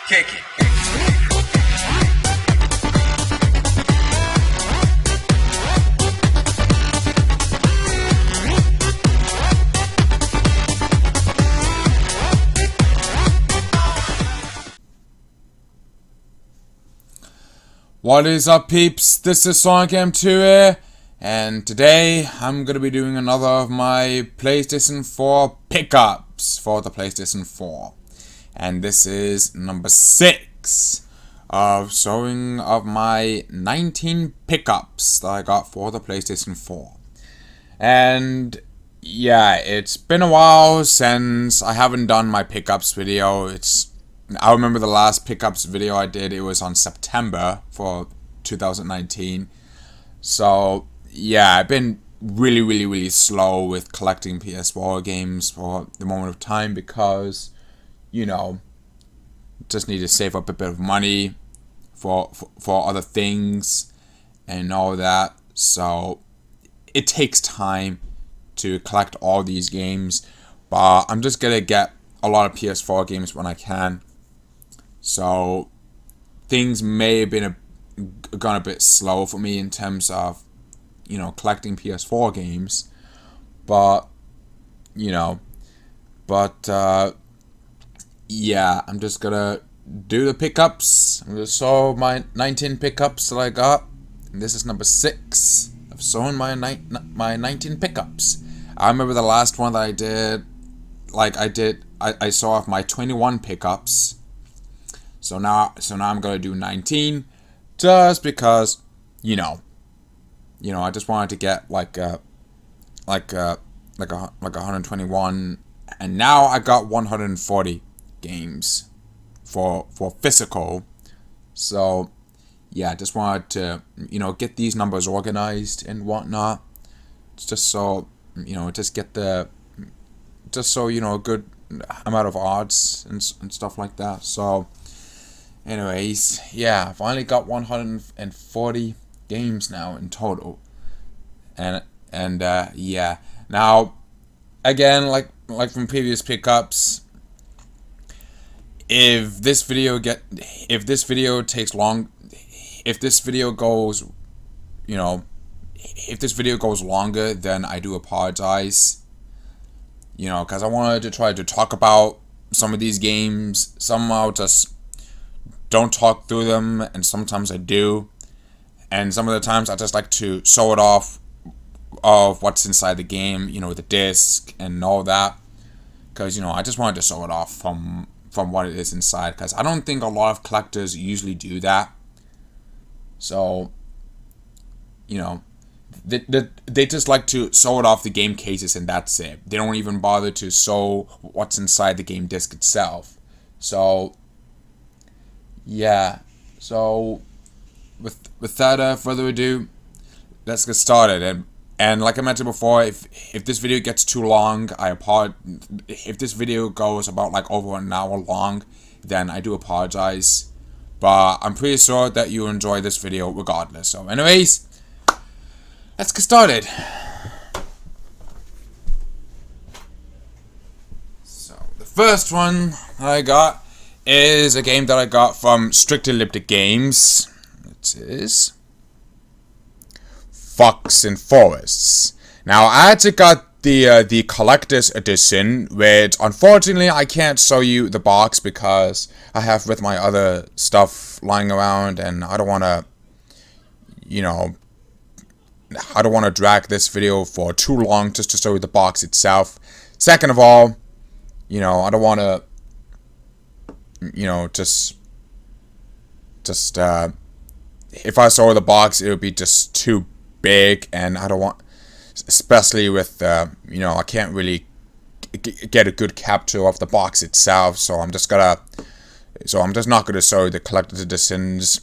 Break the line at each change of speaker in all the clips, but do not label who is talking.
Kick it.
What is up, peeps? This is Sonicadam2's here, and today I'm gonna be doing another of my PlayStation 4 pickups for the PlayStation 4, and this is number 6 of showing of my 19 pickups that I got for the PlayStation 4. And yeah, it's been a while since I haven't done my pickups video. I remember the last pickups video I did, it was on September for 2019. So yeah, I've been really slow with collecting PS4 games for the moment of time because, you know, just need to save up a bit of money for other things and all that. So it takes time to collect all these games, but I'm just gonna get a lot of PS4 games when I can. So things may have been gone a bit slow for me in terms of, you know, collecting PS4 games, but yeah, I'm just gonna do the pickups. I'm gonna show my 19 pickups that I got, and this is number 6 of showing my 19 pickups. I remember the last one that I did, I saw off my 21 pickups. So now I'm gonna do 19, just because, you know, I just wanted to get like 121, and now I got 140 games for physical. So yeah, I just wanted to, you know, get these numbers organized and whatnot. It's just so, you know, you know, a good amount of odds and stuff like that. So anyways, yeah, I've only got 140 games now in total, and yeah. Now, again, like from previous pickups, if this video goes longer, then I do apologize. You know, because I wanted to try to talk about some of these games. Some I'll just don't talk through them, and sometimes I do, and some of the times I just like to show it off of what's inside the game, you know, the disc and all that, because, you know, I just wanted to show it off from what it is inside, because I don't think a lot of collectors usually do that. So, you know, they just like to show it off the game cases and that's it. They don't even bother to show what's inside the game disc itself. So yeah, so without further ado, let's get started. And like I mentioned before, if this video gets too long, I apologize. If this video goes about like over an hour long, then I do apologize. But I'm pretty sure that you enjoy this video regardless. So anyways, let's get started. So the first one I got is a game that I got from Strictly Elliptic Games. It is Fox and Forests. Now, I actually got the collector's edition, which unfortunately I can't show you the box because I have with my other stuff lying around, and I don't want to, you know, I don't want to drag this video for too long just to show you the box itself. Second of all, you know, I don't want to, you know, just if I saw the box, it would be just too big, and I don't want, especially with, you know, I can't really get a good capture of the box itself, so I'm just not gonna show you the collector's editions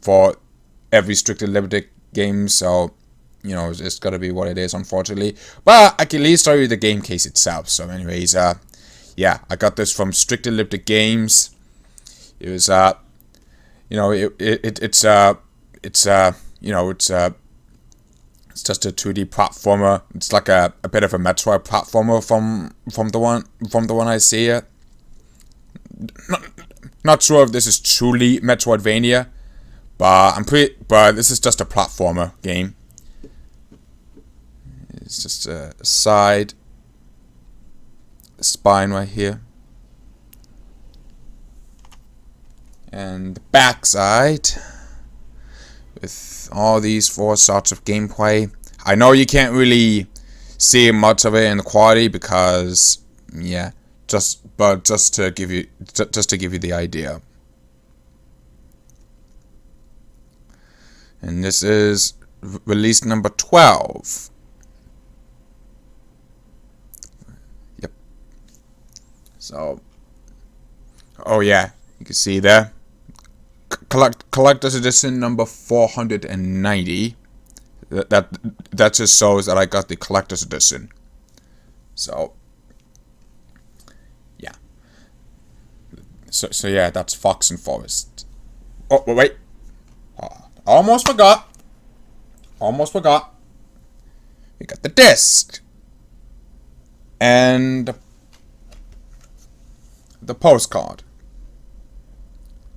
for every Strictly Limited game, so, you know, it's gotta be what it is, unfortunately, but I can at least show you the game case itself. So anyways, yeah, I got this from Strictly Elliptic Games. It was, you know, it's you know, it's just a 2D platformer. It's like a bit of a Metroid platformer from the one I see. Not sure if this is truly Metroidvania, but this is just a platformer game. It's just a side spine right here, and the back side with all these 4 sorts of gameplay. I know you can't really see much of it in the quality because, yeah, just to give you the idea. And this is release number 12. Yep. So, oh yeah, you can see there. Collector's edition number 490. That just shows that I got the collector's edition. So yeah. So yeah, that's Fox and Forest. Oh wait. Almost forgot. We got the disc. And the postcard.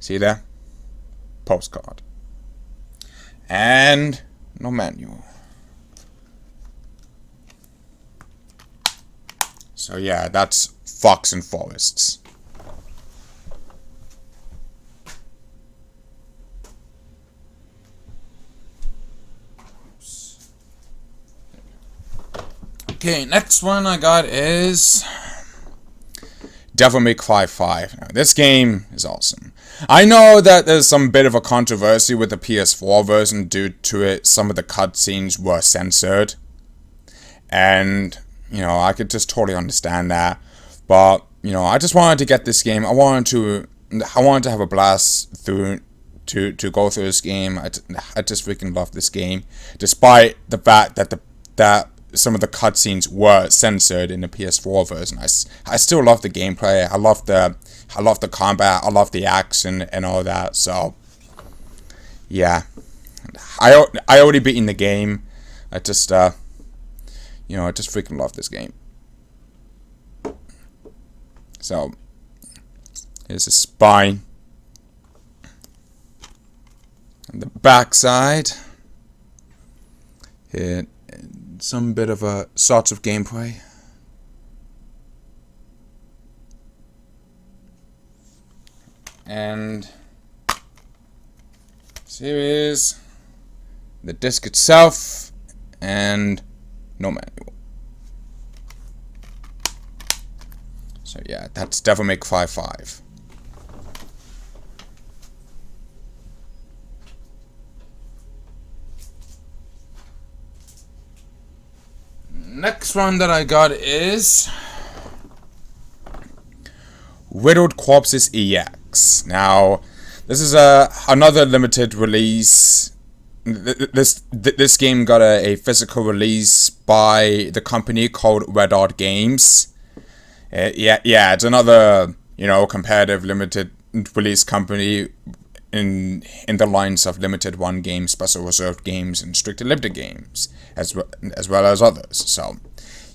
See there? Postcard. And no manual. So yeah, that's Fox and Forests. Okay, next one I got is Devil May Cry 5. Now, this game is awesome. I know that there's some bit of a controversy with the PS4 version due to it. Some of the cutscenes were censored. And, you know, I could just totally understand that. But, you know, I just wanted to get this game. I wanted to have a blast to go through this game. I just freaking love this game. Despite the fact that some of the cutscenes were censored in the PS4 version, I still love the gameplay. I love the combat. I love the action and all that. So yeah, I already beaten the game. I just I just freaking love this game. So here's a spine on the back side. Here. Some bit of a sorts of gameplay. And so here is the disc itself and no manual. So yeah, that's Devil May Cry 5. Next one that I got is Whittled Corpses EX. Now, this is another limited release. This game got a physical release by the company called Red Art Games. Yeah, it's another, you know, competitive limited release company in the lines of Limited One Games, Special Reserved Games, and Strictly Limited Games, as well as others. So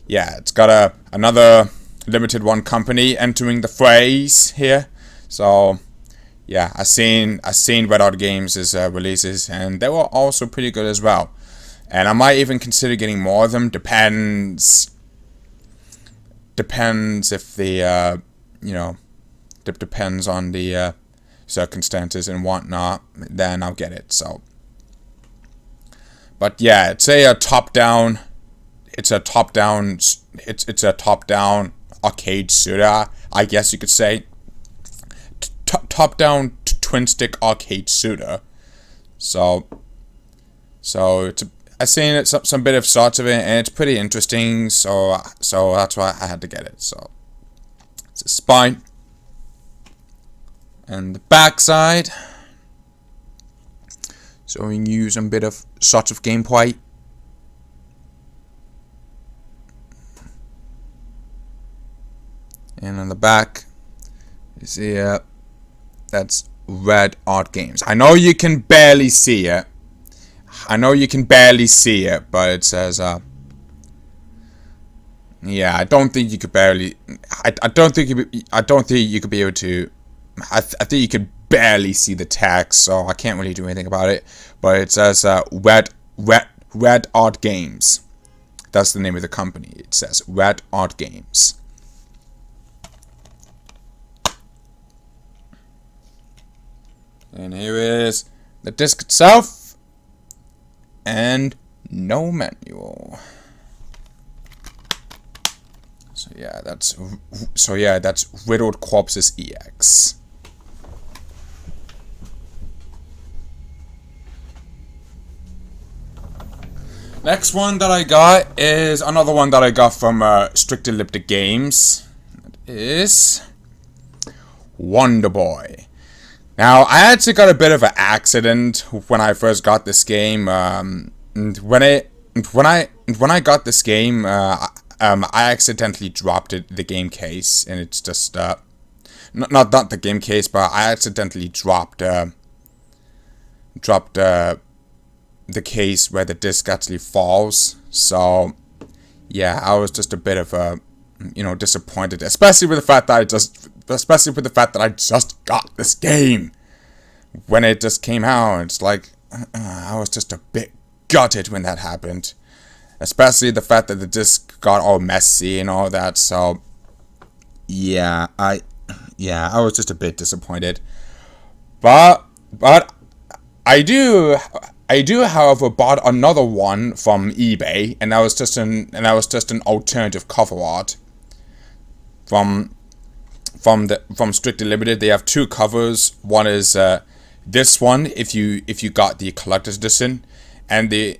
yeah, it's got another Limited One company entering the phrase here. So yeah, I seen Red Art Games' releases, and they were also pretty good as well. And I might even consider getting more of them. Depends if the depends on the circumstances and whatnot, then I'll get it. So, but yeah, it's a top-down arcade shooter, I guess you could say. Top-down twin-stick arcade shooter. So I've seen some bit of shots of it, and it's pretty interesting. So that's why I had to get it. So it's a spine. And the back side, showing you some bit of shots of gameplay. And on the back, you see that's Red Art Games. I know you can barely see it. But it says yeah, I don't think you could barely. I don't think you could be able to I think you could barely see the text, so I can't really do anything about it. But it says Red Art Games. That's the name of the company. It says Red Art Games. And here is the disc itself, and no manual. So yeah, that's Riddled Corpses EX. Next one that I got is another one that I got from Strictly Limited Games. It is Wonder Boy. Now, I actually got a bit of an accident when I first got this game. When I got this game, I accidentally dropped the game case, and it's just not the game case, but I accidentally dropped the case where the disc actually falls. So yeah, I was just a bit of disappointed, especially with the fact that I just got this game when it just came out. It's like I was just a bit gutted when that happened, especially the fact that the disc got all messy and all that. So yeah, I was just a bit disappointed. But I do, however, bought another one from eBay, and that was just an alternative cover art from Strictly Limited. They have two covers. One is this one, if you got the collector's edition, and the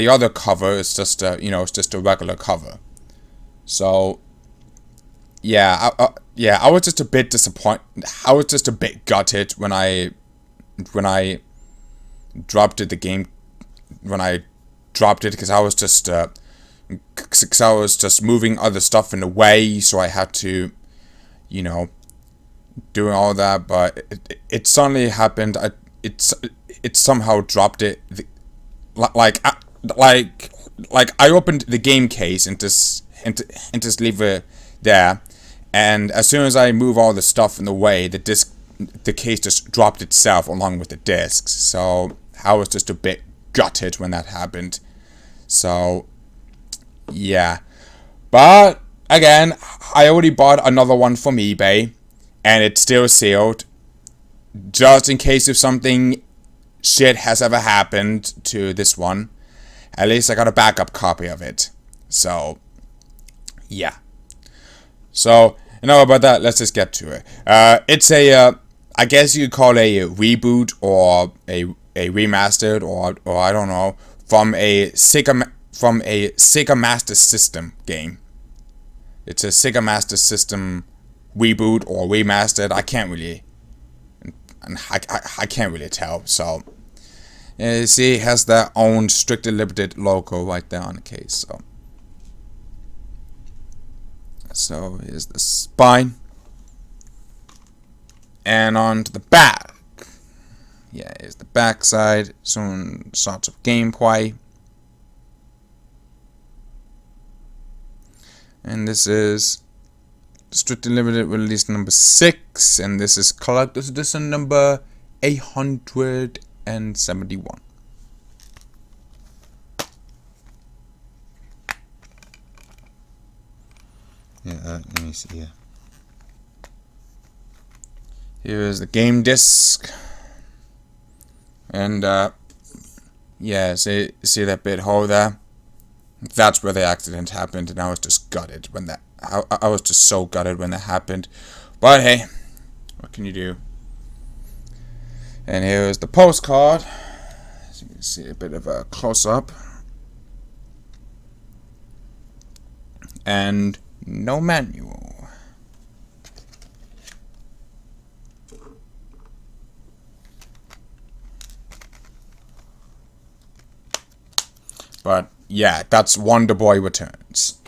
other cover is just it's just a regular cover. So yeah, I was just a bit disappointed. I was just a bit gutted when I dropped it, because I was just moving other stuff in the way, so I had to doing all that. But it suddenly happened. It somehow dropped it, like I opened the game case and just leave it there, and as soon as I move all the stuff in the way, the case just dropped itself along with the discs. So I was just a bit gutted when that happened. So yeah, but again, I already bought another one from eBay, and it's still sealed, just in case if something shit has ever happened to this one. At least I got a backup copy of it. So yeah. So enough about that. Let's just get to it. It's a I guess you could call it a reboot or a remastered, or I don't know, from a Sega Master System game. It's a Sega Master System reboot or remastered. I can't really tell. So you see, it has their own Strictly Limited logo right there on the case. So here's the spine, and on to the back. Yeah, here's the back side. Some sorts of gameplay. And this is Strictly Limited release number 6, and this is collector's edition number 871. Yeah, let me see here. Here is the game disc. And yeah, see that bit hole there? That's where the accident happened, and I was just gutted when that. I was just so gutted when that happened. But hey, what can you do? And here is the postcard. As you can see, a bit of a close up. And no manual. But yeah, that's Wonder Boy Returns.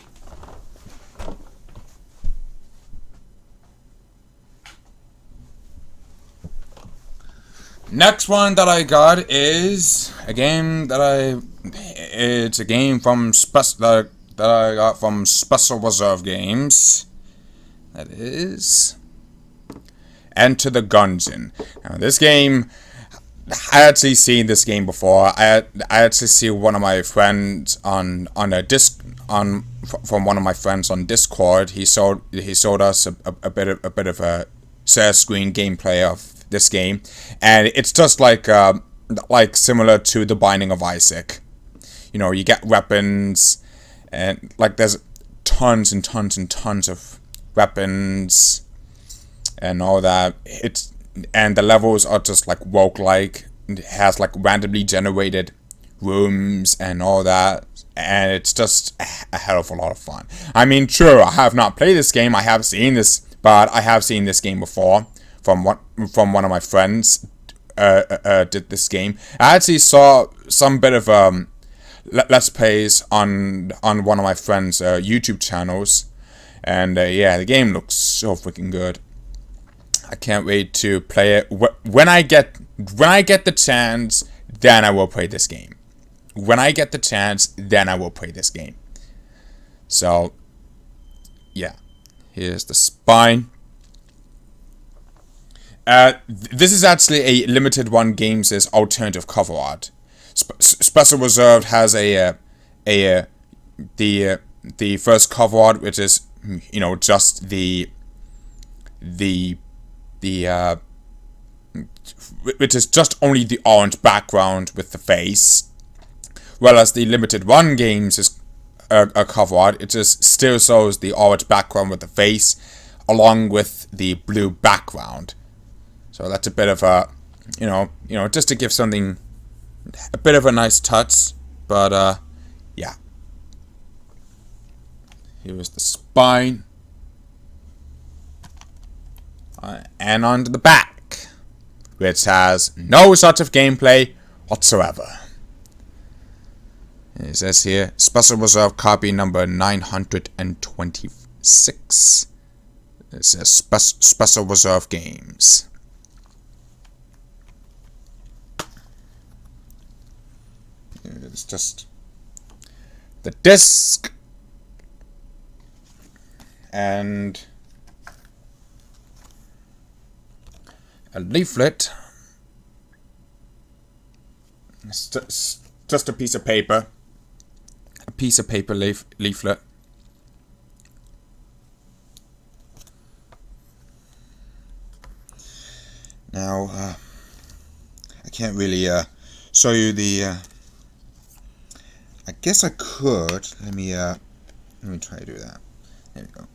Next one that I got is a game that it's a game from that I got from Special Reserve Games. That is Enter the Gungeon. Now, this game, I actually seen this game before. I actually see one of my friends on a from one of my friends on Discord. He showed us a bit of a share screen gameplay of this game, and it's just like similar to The Binding of Isaac. You know, you get weapons, and like there's tons and tons and tons of weapons and all that. And the levels are just like roguelike. It has like randomly generated rooms and all that, and it's just a hell of a lot of fun. I mean, true, I have not played this game. I have seen this, but I have seen this game before from one of my friends. Did this game. I actually saw some bit of let's plays on one of my friends' YouTube channels, and yeah, the game looks so freaking good. I can't wait to play it. When I get the chance, then I will play this game. When I get the chance, then I will play this game. So, yeah. Here's the spine. This is actually a Limited One Games' alternative cover art. Special Reserved has the first cover art, which is, you know, just which is just only the orange background with the face, whereas the Limited One Games is a cover art. It just still shows the orange background with the face, along with the blue background. So that's a bit of a, you know, just to give something a bit of a nice touch. But yeah, here's the spine. And onto the back, which has no sort of gameplay whatsoever. It says here, Special Reserve copy number 926. It says Special Reserve Games. It's just the disc and a leaflet. It's just a piece of paper. A piece of paper leaflet. Now, I can't really show you the. I guess I could. Let me try to do that. There we go.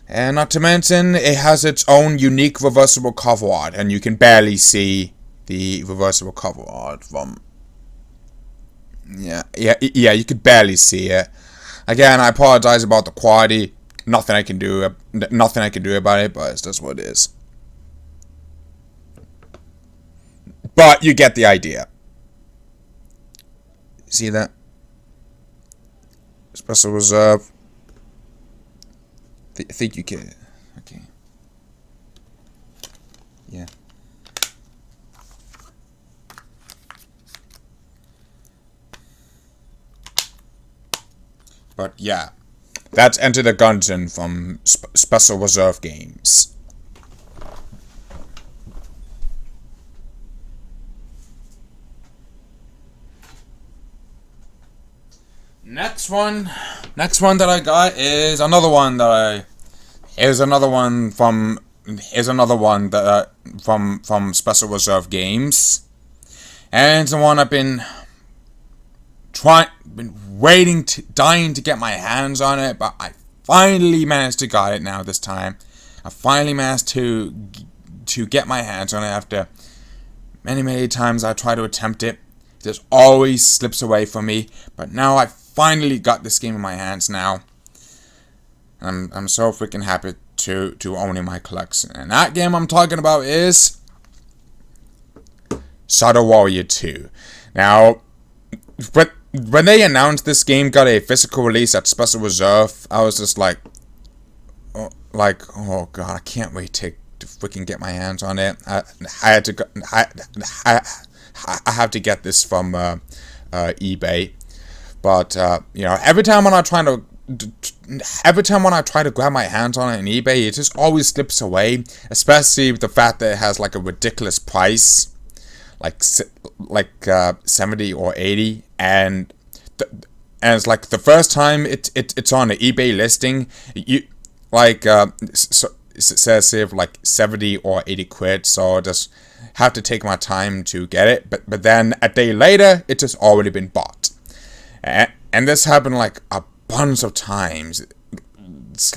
And not to mention, it has its own unique reversible cover art, and you can barely see the reversible cover art from. Yeah, you could barely see it. Again, I apologize about the quality. Nothing I can do about it, but it's just what it is. But you get the idea. See that? Special Reserve. I think you can. Okay. Yeah. But yeah, that's Enter the Gungeon from Special Reserve Games. Next one that I got is another one from Special Reserve Games, and it's the one I've been dying to get my hands on it, but I finally managed to get it now this time. I finally managed to get my hands on it after many times I try to attempt it. It just always slips away from me, but now I finally got this game in my hands now. I'm so freaking happy to own in my collection. And that game I'm talking about is Shadow Warrior 2. Now, when they announced this game got a physical release at Special Reserve, I was just like, oh god, I can't wait to freaking get my hands on it. I have to get this from eBay. But you know, every time when I'm trying to every time when I try to grab my hands on it on eBay, it just always slips away. Especially with the fact that it has like a ridiculous price, like 70 or 80, and it's like the first time it's on the eBay listing, you like so it says here like 70 or 80 quid. So I just have to take my time to get it. But then a day later, it's just already been bought, and this happened like a bunch of times. It's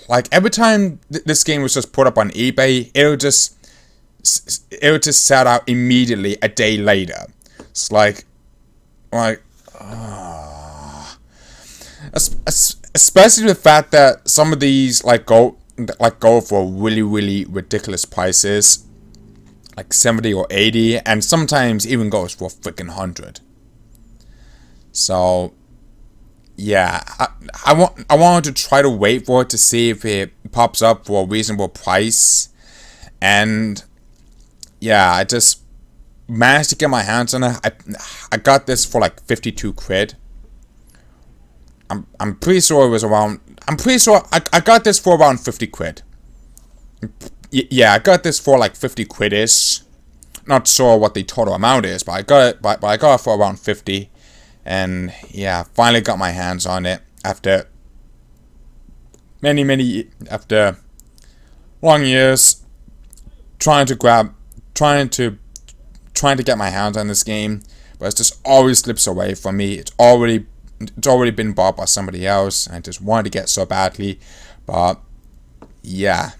like every time this game was just put up on eBay, it would just set out immediately a day later. It's like especially the fact that some of these like go for really ridiculous prices, like 70 or 80, and sometimes even goes for freaking 100. So yeah, I wanted to try to wait for it to see if it pops up for a reasonable price, and yeah, I just managed to get my hands on it. I got this for like 52 quid. I'm pretty sure it was around. I'm pretty sure I got this for around 50 quid. Yeah, I got this for like 50 quid-ish. Not sure what the total amount is, but I got it. But I got it for around 50, and yeah, finally got my hands on it after after long years trying to get my hands on this game, but it just always slips away from me. It's already been bought by somebody else, and I just wanted to get so badly. But yeah,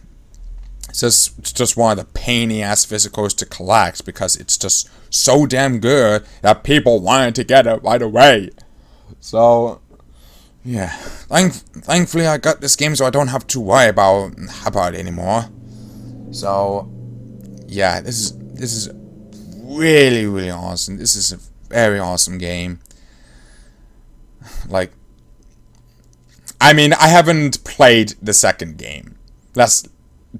it's just one of the painy-ass physicals to collect, because it's just so damn good that people wanted to get it right away. So yeah, thankfully I got this game, so I don't have to worry about it anymore. So yeah, this is really awesome. This is a very awesome game. Like, I mean, I haven't played the second game. That's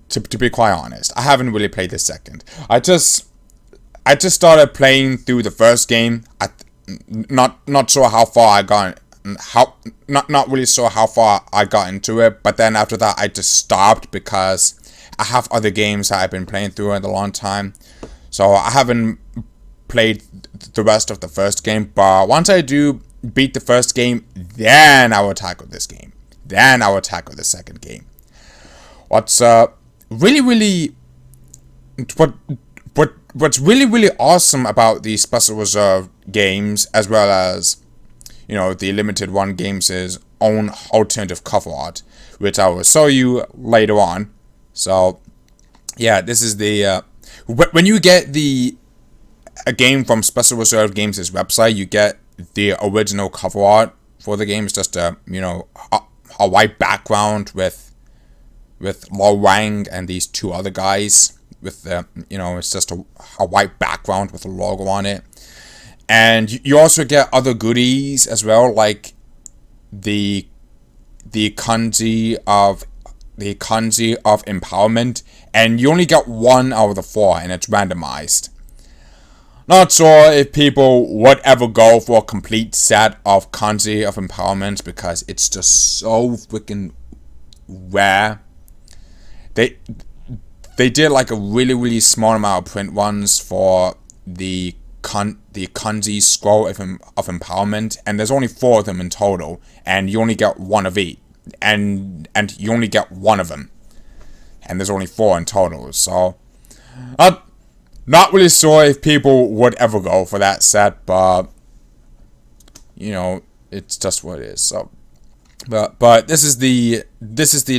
to be quite honest. I haven't really played the second. I just started playing through the first game. Not sure how far I got. Not really sure how far I got into it. But then after that, I just stopped because I have other games that I've been playing through in a long time. So I haven't played the rest of the first game. But once I do beat the first game, then I will tackle this game. Then I will tackle the second game. What's really awesome about the Special Reserve games, as well as, you know, the Limited One Games' own alternative cover art, which I will show you later on. So yeah, this is the when you get a game from Special Reserve Games' website, you get the original cover art for the game. It's just a white background with Lo Wang and these two other guys with it's just a white background with a logo on it. And you also get other goodies as well, like the kanji of empowerment, and you only get 1 out of the 4, and it's randomized. Not sure if people would ever go for a complete set of kanji of empowerment, because it's just so freaking rare. They did like a really small amount of print ones for the kanji scroll of empowerment, and there's only 4 of them in total, and you only get 1 of each, and you only get 1 of them, and there's only 4 in total. So not really sure if people would ever go for that set, but you know, it's just what it is. So but this is the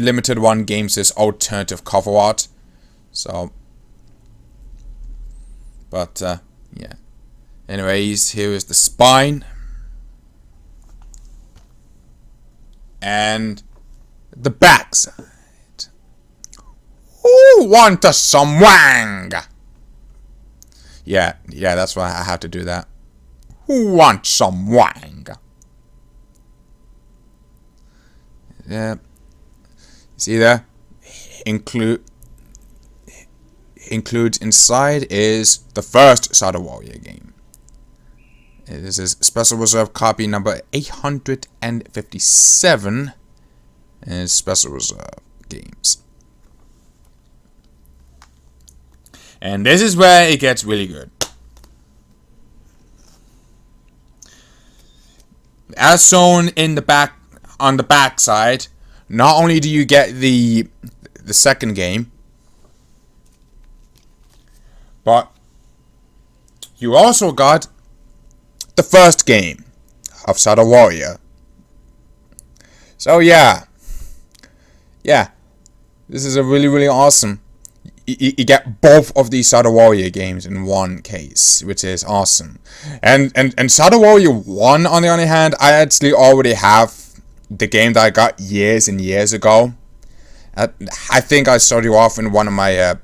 Limited One Games' alternative cover art. So but yeah, anyways, here is the spine and the backside. Who wants some wang? Yeah, that's why I had to do that. Who wants some wang? Yeah. See there? Includes inside is the first Shadow Warrior game. This is Special Reserve copy number 857. is Special Reserve Games. And this is where it gets really good. As shown in the back, on the back side, not only do you get the second game, but you also got the first game of Shadow Warrior. So yeah, this is a really awesome. You get both of these Shadow Warrior games in one case, which is awesome. And Shadow Warrior 1, on the other hand, I actually already have the game that I got years and years ago. I think I started off in one of my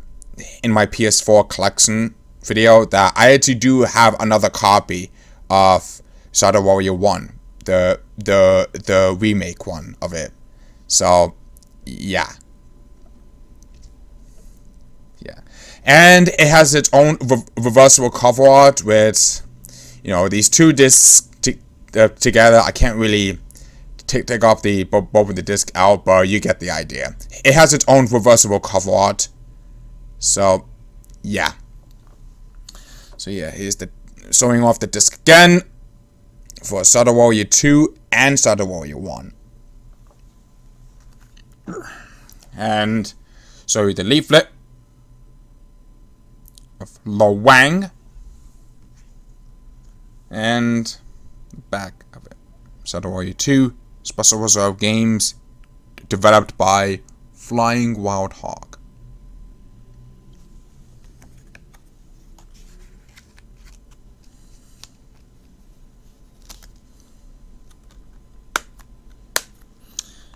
in my PS4 collection video that I actually do have another copy of Shadow Warrior 1, the remake one of it. So yeah. And it has its own reversible cover art with, you know, these two discs together. I can't really take off both of the disc out, but you get the idea. It has its own reversible cover art. So, yeah. So yeah, here's the showing off the disc again for Shadow Warrior 2 and Shadow Warrior 1. And show you the leaflet of Lo Wang and the back of it. Shadow Warrior 2 Special Reserve Games, developed by Flying Wild Hog.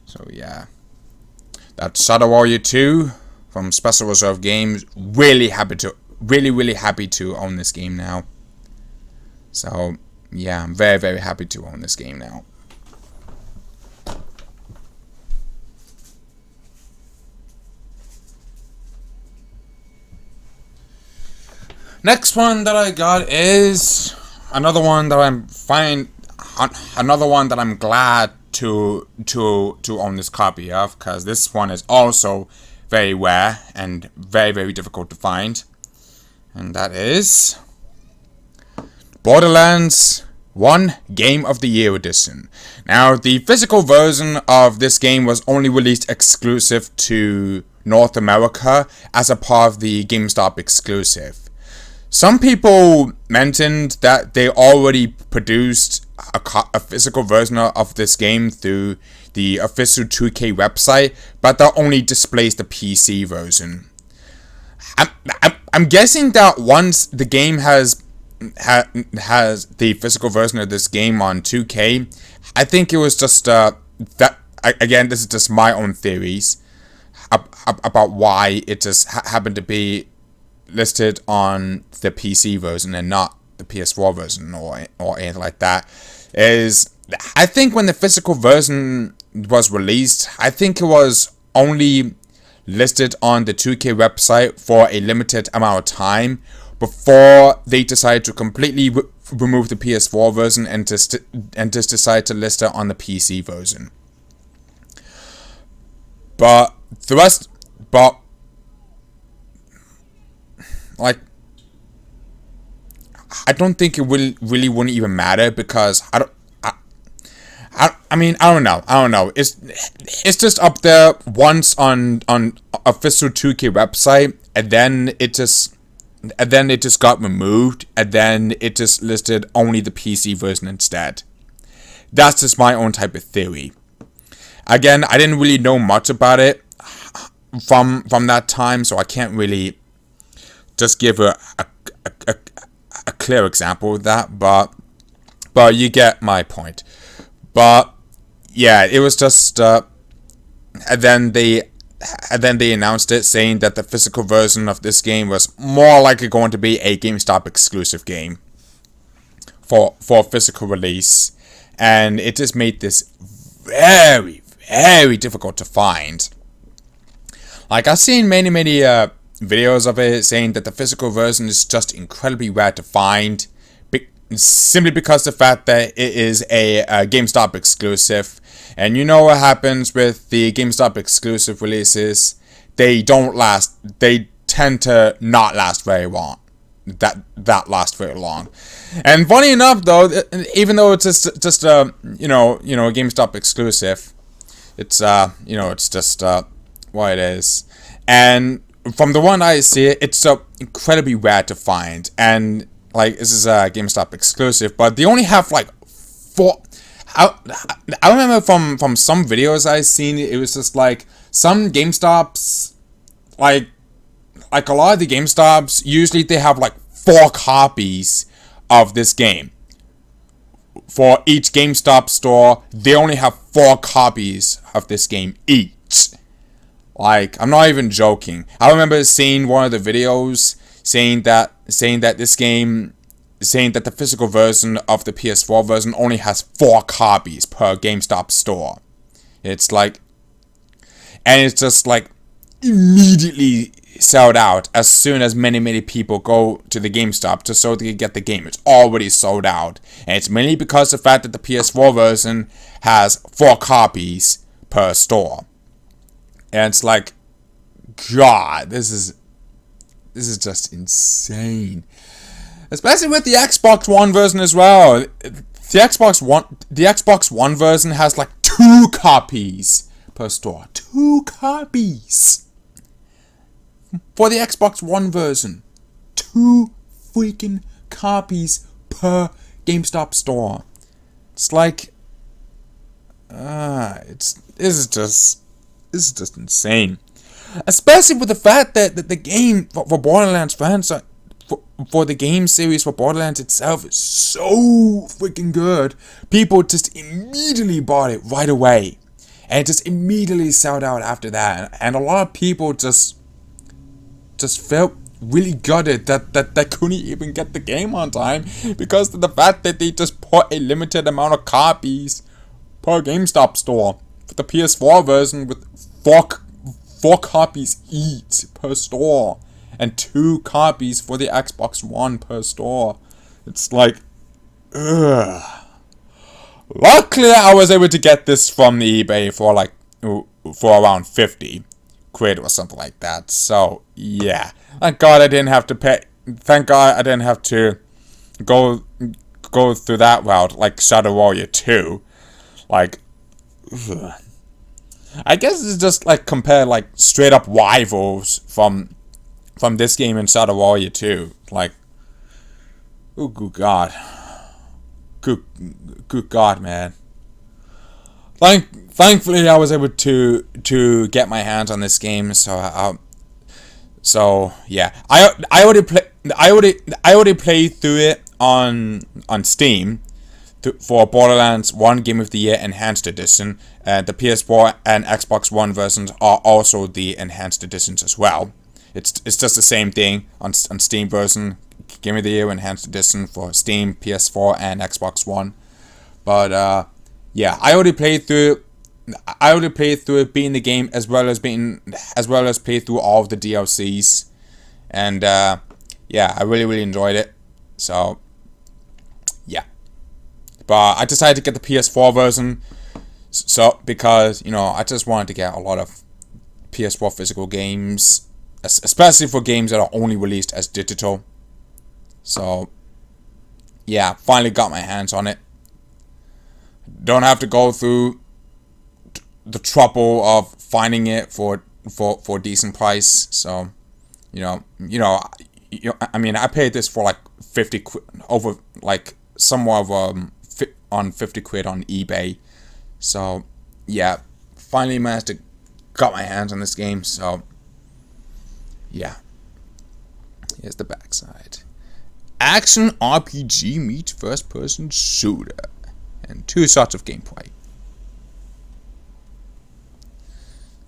So yeah, that's Shadow Warrior 2 from Special Reserve Games. Really happy to own this game now. So yeah, I'm very happy to own this game now. Next one that I got is another one that I'm glad to own this copy of, because this one is also very rare and very difficult to find. And that is Borderlands 1 Game of the Year Edition. Now, the physical version of this game was only released exclusive to North America as a part of the GameStop exclusive. Some people mentioned that they already produced a physical version of this game through the official 2K website, but that only displays the PC version. I'm guessing that once the game has the physical version of this game on 2K, I think it was just that. Again, this is just my own theories about why it just happened to be listed on the PC version and not the PS4 version or anything like that. Is I think when the physical version was released, I think it was only listed on the 2K website for a limited amount of time before they decided to completely remove the PS4 version and just decide to list it on the PC version. But the rest, like, I don't think it really wouldn't even matter, because I don't know. It's just up there once on official 2K website, and then it just got removed, and then it just listed only the PC version instead. That's just my own type of theory. Again, I didn't really know much about it from that time, so I can't really just give a clear example of that, but you get my point. But yeah, it was just and then they announced it, saying that the physical version of this game was more likely going to be a GameStop exclusive game for physical release, and it just made this very difficult to find. Like, I've seen many videos of it saying that the physical version is just incredibly rare to find simply because the fact that it is a GameStop exclusive, and you know what happens with the GameStop exclusive releases, they don't last. They tend to not last very long. That lasts very long. And funny enough, though, even though it's just a GameStop exclusive, it's it's just what it is. And from the one I see, it's so incredibly rare to find. And like, this is a GameStop exclusive, but they only have like 4. I remember from some videos I've seen, it was just like some GameStops, like a lot of the GameStops, usually they have like 4 copies of this game. For each GameStop store, they only have 4 copies of this game each. Like, I'm not even joking. I remember seeing one of the videos saying that this game, saying that the physical version of the PS4 version only has 4 copies per GameStop store. It's like, and it's just like immediately sold out as soon as many people go to the GameStop just so they can get the game. It's already sold out, and it's mainly because of the fact that the PS4 version has 4 copies per store. And it's like, God, this is just insane. Especially with the Xbox One version as well. The Xbox One version has like 2 copies per store. 2 copies for the Xbox One version. 2 freaking copies per GameStop store. It's like, this is just insane. Especially with the fact that the game for Borderlands fans, for the game series for Borderlands itself, is so freaking good. People just immediately bought it right away, and it just immediately sold out after that. And a lot of people just felt really gutted that they couldn't even get the game on time because of the fact that they just put a limited amount of copies per GameStop store for the PS4 version with 4 copies each per store, and 2 copies for the Xbox One per store. It's like, ugh. Luckily, I was able to get this from the eBay for around 50 quid or something like that. So yeah, thank God I didn't have to pay. Thank God I didn't have to go through that route like Shadow Warrior 2. Like, ugh. I guess it's just like compare like straight up rivals from this game and Shadow Warrior 2. Like, oh good God, good God, man. Thankfully, I was able to get my hands on this game. So yeah, I already played through it on Steam for Borderlands 1 Game of the Year Enhanced Edition. The PS4 and Xbox One versions are also the Enhanced Editions as well. It's just the same thing on Steam version, Game of the Year Enhanced Edition for Steam, PS4, and Xbox One. But yeah, I already played through it, beating the game as well as played through all of the DLCs, and yeah, I really enjoyed it. So yeah, but I decided to get the PS4 version, so because I just wanted to get a lot of PS4 physical games, especially for games that are only released as digital. So yeah, finally got my hands on it. Don't have to go through the trouble of finding it for a decent price. So I mean, I paid this for like 50 quid, over like somewhere of on 50 quid on eBay. So yeah, finally managed to got my hands on this game. So yeah, here's the backside. Action RPG meets first person shooter, and 2 sorts of gameplay.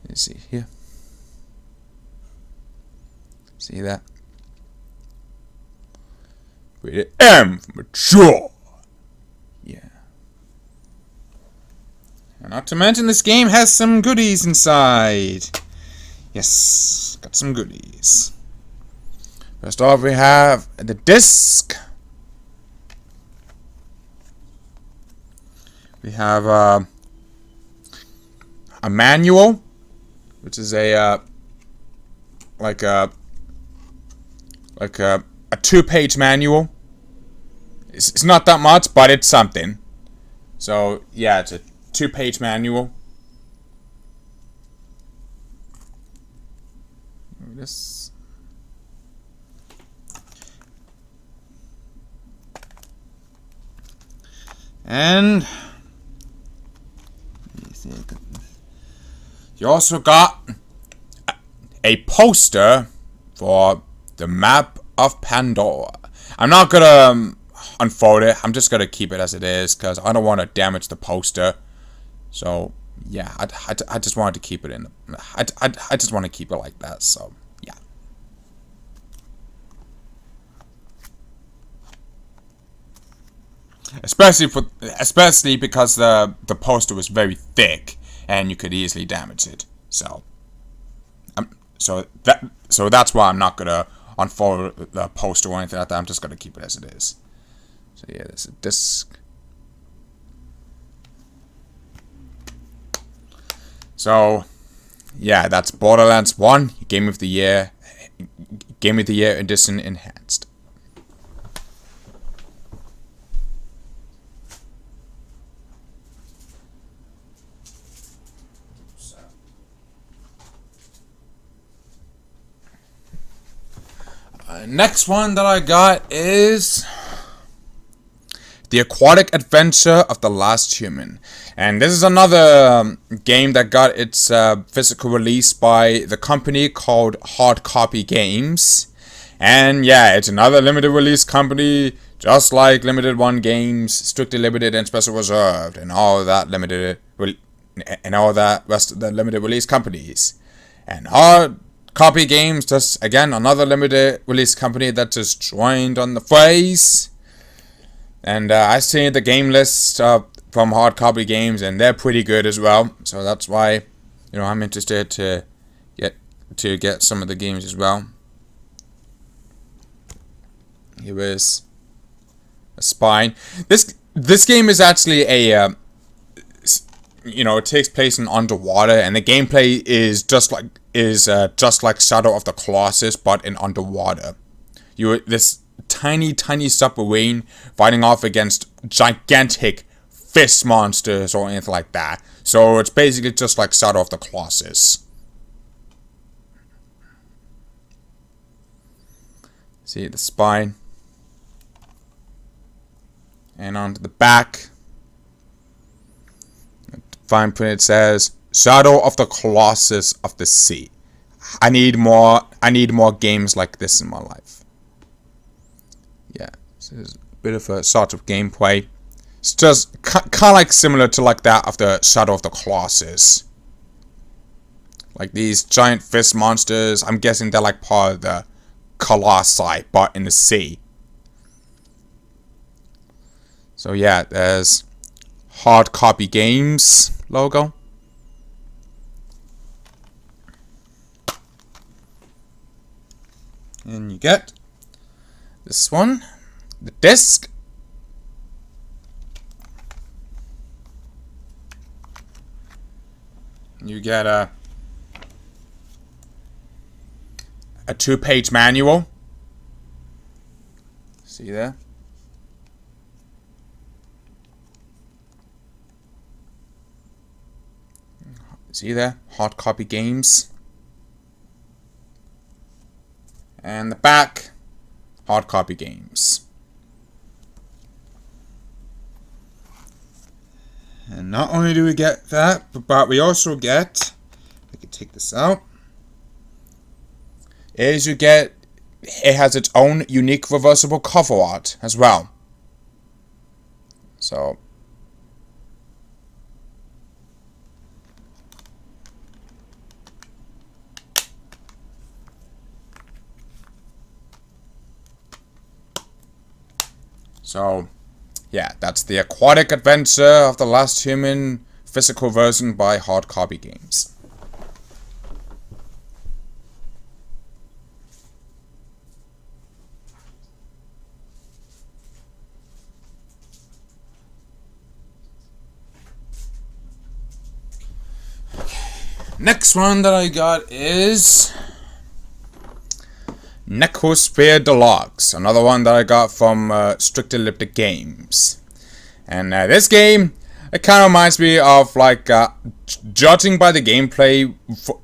Let's see here. See that? Rated M for mature. Yeah. And not to mention, this game has some goodies inside. Yes, got some goodies. First off, we have the disc. We have a manual, which is a like a 2-page manual. It's not that much, but it's something. So yeah, it's a 2-page manual. This. And you also got a poster for the map of Pandora. I'm not gonna unfold it. I'm just gonna keep it as it is because I don't want to damage the poster. So yeah, I just wanted to keep it in. I just want to keep it like that. So yeah. Especially because the poster was very thick and you could easily damage it. So so that's why I'm not gonna unfold the poster or anything like that. I'm just gonna keep it as it is. So yeah, there's a disc. So yeah, that's Borderlands 1 Game of the Year Edition Enhanced. Next one that I got is The Aquatic Adventure of the Last Human. And this is another game that got its physical release by the company called Hard Copy Games. And yeah, it's another limited release company, just like Limited One Games, Strictly Limited, and Special Reserved, and all that rest of the limited release companies. And Hard Copy Games, just again another limited release company that just joined on the phrase. And I seen the game list from Hard Copy Games, and they're pretty good as well. So that's why, I'm interested to get some of the games as well. Here is a spine. This game is actually a it takes place in underwater, and the gameplay is just like Shadow of the Colossus, but in underwater. This tiny submarine fighting off against gigantic fish monsters or anything like that. So it's basically just like Shadow of the Colossus. See the spine. And onto the back. Fine print, it says Shadow of the Colossus of the Sea. I need more games like this in my life. Yeah, this is a bit of a sort of gameplay. It's just kind of like similar to like that of the Shadow of the Colossus. Like these giant fish monsters, I'm guessing they're like part of the Colossi, but in the sea. So yeah, there's Hard Copy Games logo. And you get this one, the disc. You get a 2-page manual. See there? See there? Hard Copy Games. And the back, Hard Copy Games. And not only do we get that, but we also get, I can take this out, is you get, it has its own unique reversible cover art as well. So yeah, that's the Aquatic Adventure of the Last Human physical version by Hard Copy Games. Next one that I got is Necrosphere Deluxe, another one that I got from Strictly Elliptic Games. And this game, it kind of reminds me of like, judging by the gameplay,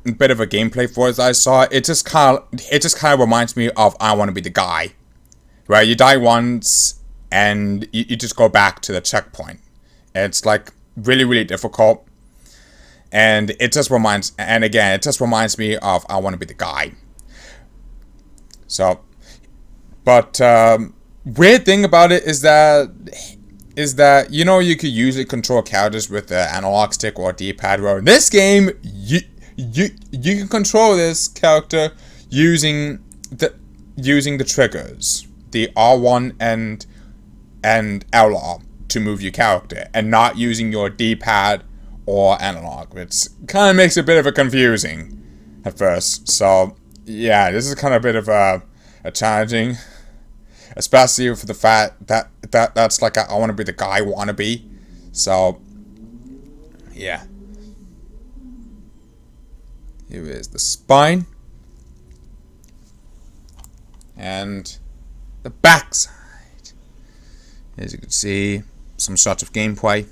a bit of a gameplay for it I saw. It just kind of reminds me of I Want to Be the Guy, where you die once and you just go back to the checkpoint. It's like really, really difficult, and it just reminds me of I Want to Be the Guy. So, but weird thing about it is that you know, you could usually control characters with the analog stick or D-pad. Where in this game, you can control this character using the triggers, the R1 and LR to move your character, and not using your D-pad or analog, which kind of makes it a bit of a confusing at first. So yeah, this is kind of a bit of a challenging, especially for the fact that that's like I want to be the guy wannabe. So yeah, here is the spine and the backside. As you can see, some shots of gameplay.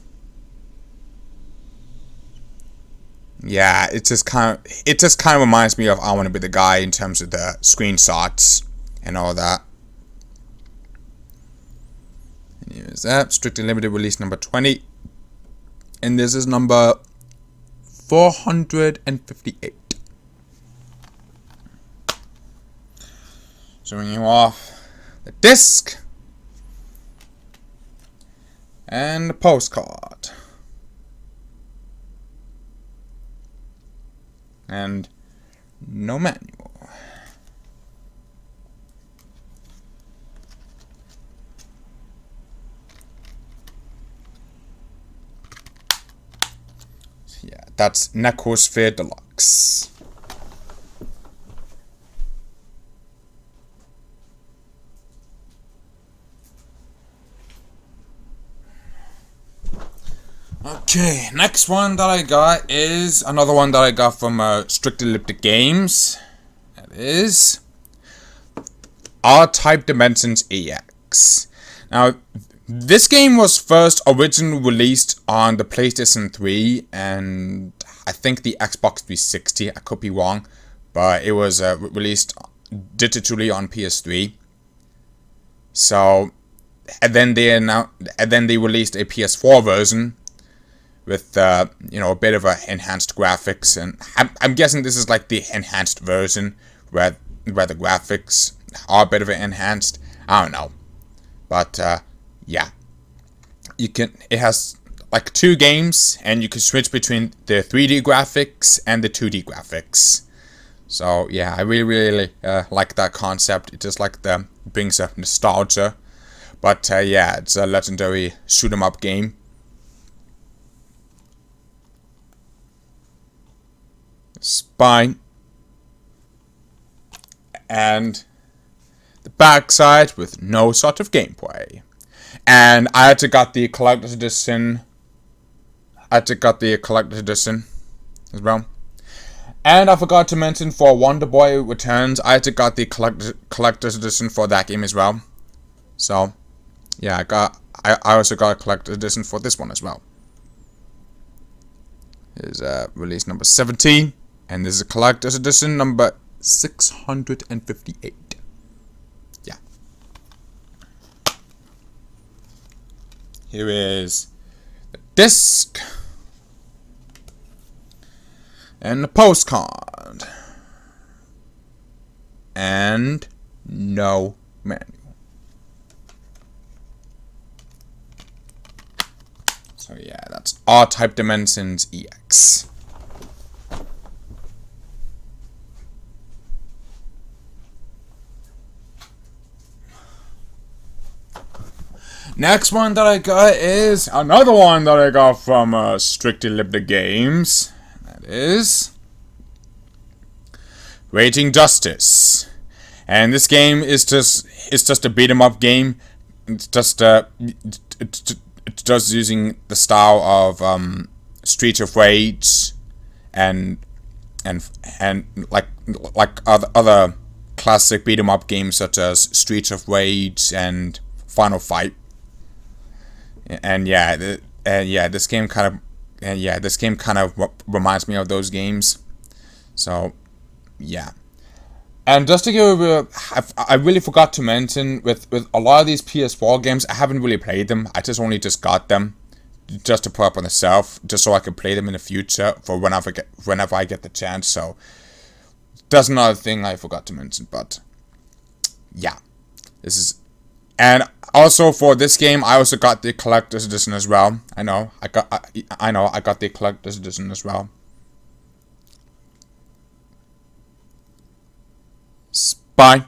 Yeah, it just kind of reminds me of I Want to Be the Guy in terms of the screenshots and all that. And here's that, Strictly Limited release number 20. And this is number 458. Showing you off the disc and the postcard. And no manual. So yeah, that's Necrosphere Deluxe. Okay, next one that I got is another one that I got from Strictly Elliptic Games. That is R-Type Dimensions EX. Now, this game was first originally released on the PlayStation 3 and I think the Xbox 360. I could be wrong, but it was released digitally on PS3. So, and then they released a PS4 version with you know, a bit of enhanced graphics, and I'm guessing this is like the enhanced version where the graphics are a bit of enhanced. I don't know, but yeah, it has like 2 games, and you can switch between the 3D graphics and the 2D graphics. So yeah, I really like that concept. It just like brings up nostalgia. But yeah, it's a legendary shoot 'em up game. Spine and the backside with no sort of gameplay. And I had to got the collector's edition. As well. And I forgot to mention, for Wonder Boy Returns, I had to got the collector's edition for that game as well. So yeah, I also got a collector's edition for this one as well. Is release number 17. And this is a collector's edition number 658. Yeah. Here is the disc and the postcard and no manual. So yeah, that's R-Type Dimensions EX. Next one that I got is another one that I got from Strictly Elliptic Games. That is Raging Justice. And this game is just a beat 'em up game. It's just using the style of Streets of Rage and and like other classic beat 'em up games such as Streets of Rage and Final Fight. And yeah, this game kind of reminds me of those games. So yeah. And just to go over, I really forgot to mention, with a lot of these PS4 games, I haven't really played them. I just got them just to put up on the shelf, just so I could play them in the future for whenever I get the chance. So that's another thing I forgot to mention. But yeah, and also for this game, I also got the collector's edition as well. I know I got the collector's edition as well. Spy.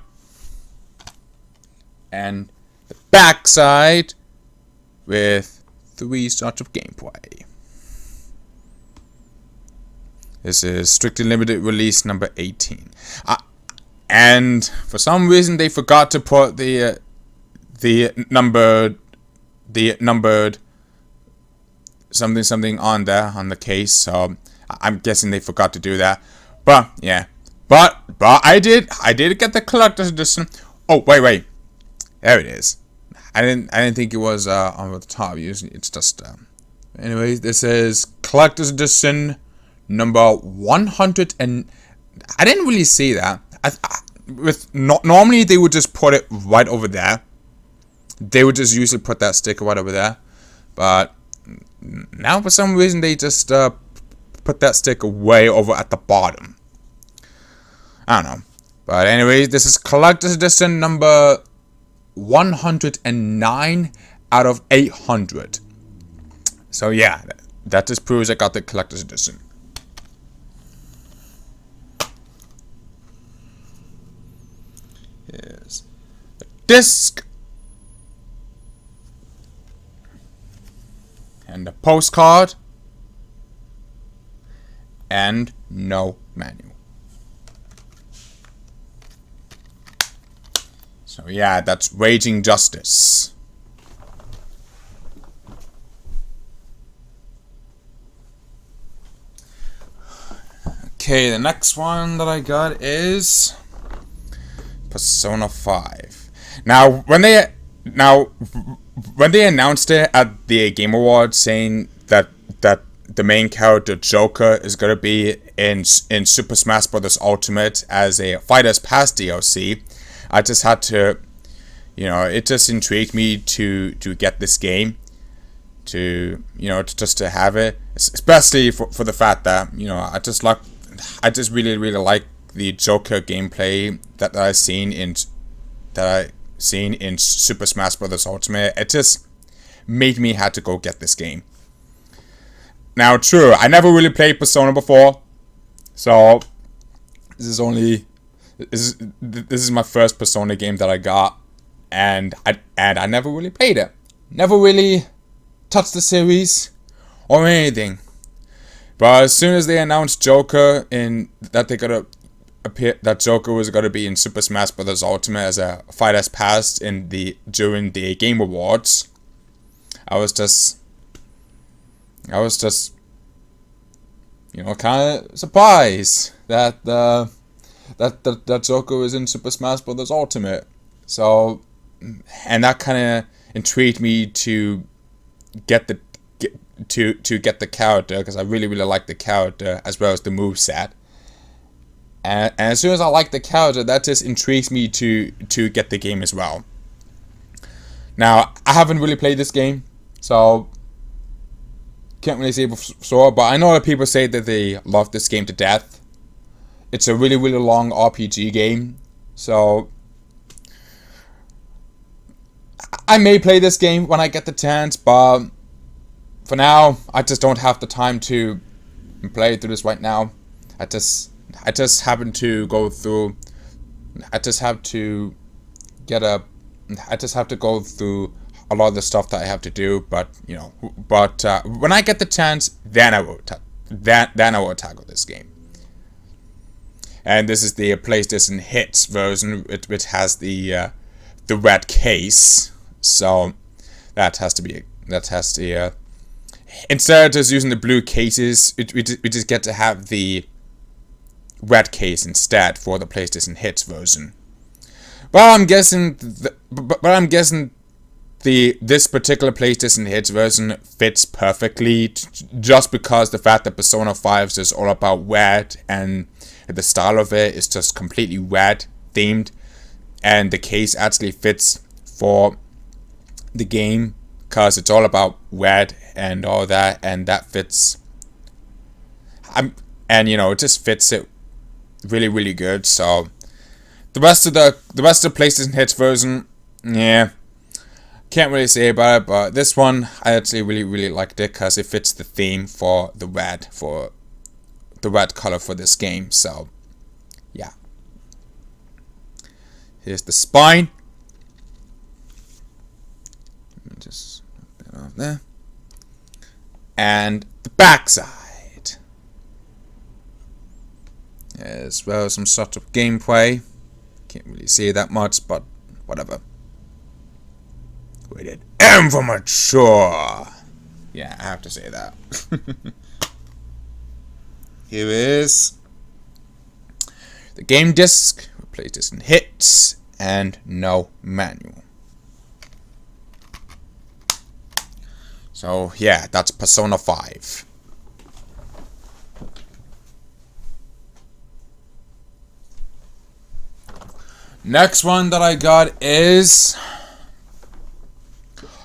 And the backside with 3 sorts of gameplay. This is strictly limited release number 18. And for some reason they forgot to put the numbered something on there on the case, so I'm guessing they forgot to do that. But yeah. But I did get the collector's edition. Oh wait. There it is. I didn't think it was on the top. Usually it's just anyways, this is collector's edition number 100, and I didn't really see that. Normally they would just put it right over there. They would just usually put that sticker right over there. But now for some reason they just put that sticker way over at the bottom. I don't know. But anyways, this is collector's edition number 109 out of 800. So yeah, that just proves I got the collector's edition. Here's the disc. And the postcard. And no manual. So yeah, that's Raging Justice. Okay, the next one that I got is Persona 5. Now, when they announced it at the Game Awards, saying that the main character Joker is gonna be in Super Smash Bros. Ultimate as a Fighters Pass DLC, I just had to, it just intrigued me to get this game, to have it, especially for the fact that I just really like the Joker gameplay that I've seen in Super Smash Bros. Ultimate. It just made me had to go get this game. Now, true, I never really played Persona before, so this is my first Persona game that I got, and I never really played it. Never really touched the series or anything. But as soon as they announced Joker that Joker was gonna be in Super Smash Bros. Ultimate as a Fighters Pass during the Game Awards, I was just kind of surprised that that Joker was in Super Smash Bros. Ultimate. So, and that kind of intrigued me to get the character, because I really like the character as well as the moveset. And as soon as I like the character, that just intrigues me to get the game as well. Now, I haven't really played this game, so can't really say for sure, but I know that people say that they love this game to death. It's a really long RPG game, so I may play this game when I get the chance, but for now, I just don't have the time to play through this right now. I just happen to go through. I just have to go through a lot of the stuff that I have to do. But when I get the chance, then I will tackle this game. And this is the PlayStation Hits version, which has the red case. So that has to instead of just using the blue cases, we just get to have the red case instead for the PlayStation Hits version. But I'm guessing this particular PlayStation Hits version fits perfectly, just because the fact that Persona 5 is all about red and the style of it is just completely red themed, and the case actually fits for the game because it's all about red and all that, and that fits. It just fits it really, really good. So the rest of the PlayStation Hits version, yeah, can't really say about it, but this one I actually really, really liked it because it fits the theme for the red color for this game. So yeah, here's the spine. Let me just put that off there, and the backside, as well as some sort of gameplay. Can't really see that much, but whatever. Rated M for mature. Yeah, I have to say that. Here is the game disc, PlayStation Hits, and no manual. So yeah, that's Persona 5. Next one that I got is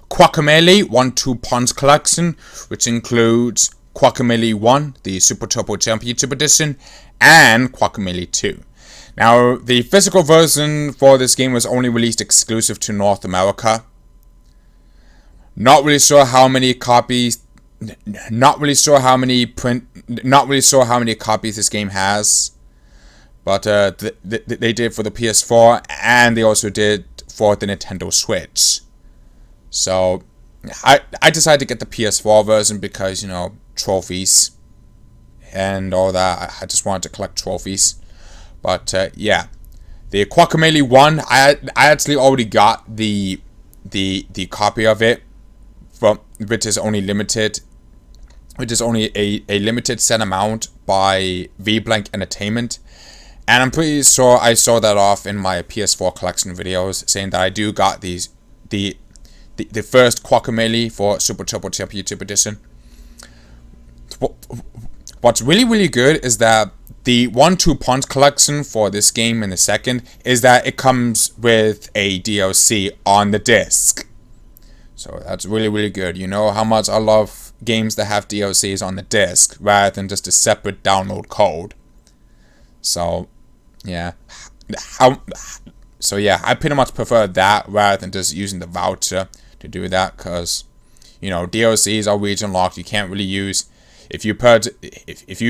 Guacamelee 1-2 Punch Collection, which includes Guacamelee 1, the Super Turbo Championship Edition, and Guacamelee 2. Now, the physical version for this game was only released exclusive to North America. Not really sure how many copies this game has. But they did for the PS4, and they also did for the Nintendo Switch. So I decided to get the PS4 version because, trophies and all that. I just wanted to collect trophies. But yeah, the Guacamelee 1, I actually already got the copy of it, which is only limited. Which is only a limited set amount by V-Blank Entertainment. And I'm pretty sure I saw that off in my PS4 collection videos, saying that I do got the first Guacamelee for Super Turbo Championship Edition. What's really, really good is that the 1-2 Punch collection for this game and the second is that it comes with a DLC on the disc. So that's really, really good. You know how much I love games that have DLCs on the disc rather than just a separate download code. So yeah, I pretty much prefer that rather than just using the voucher to do that, because DLCs are region locked. You can't really use if you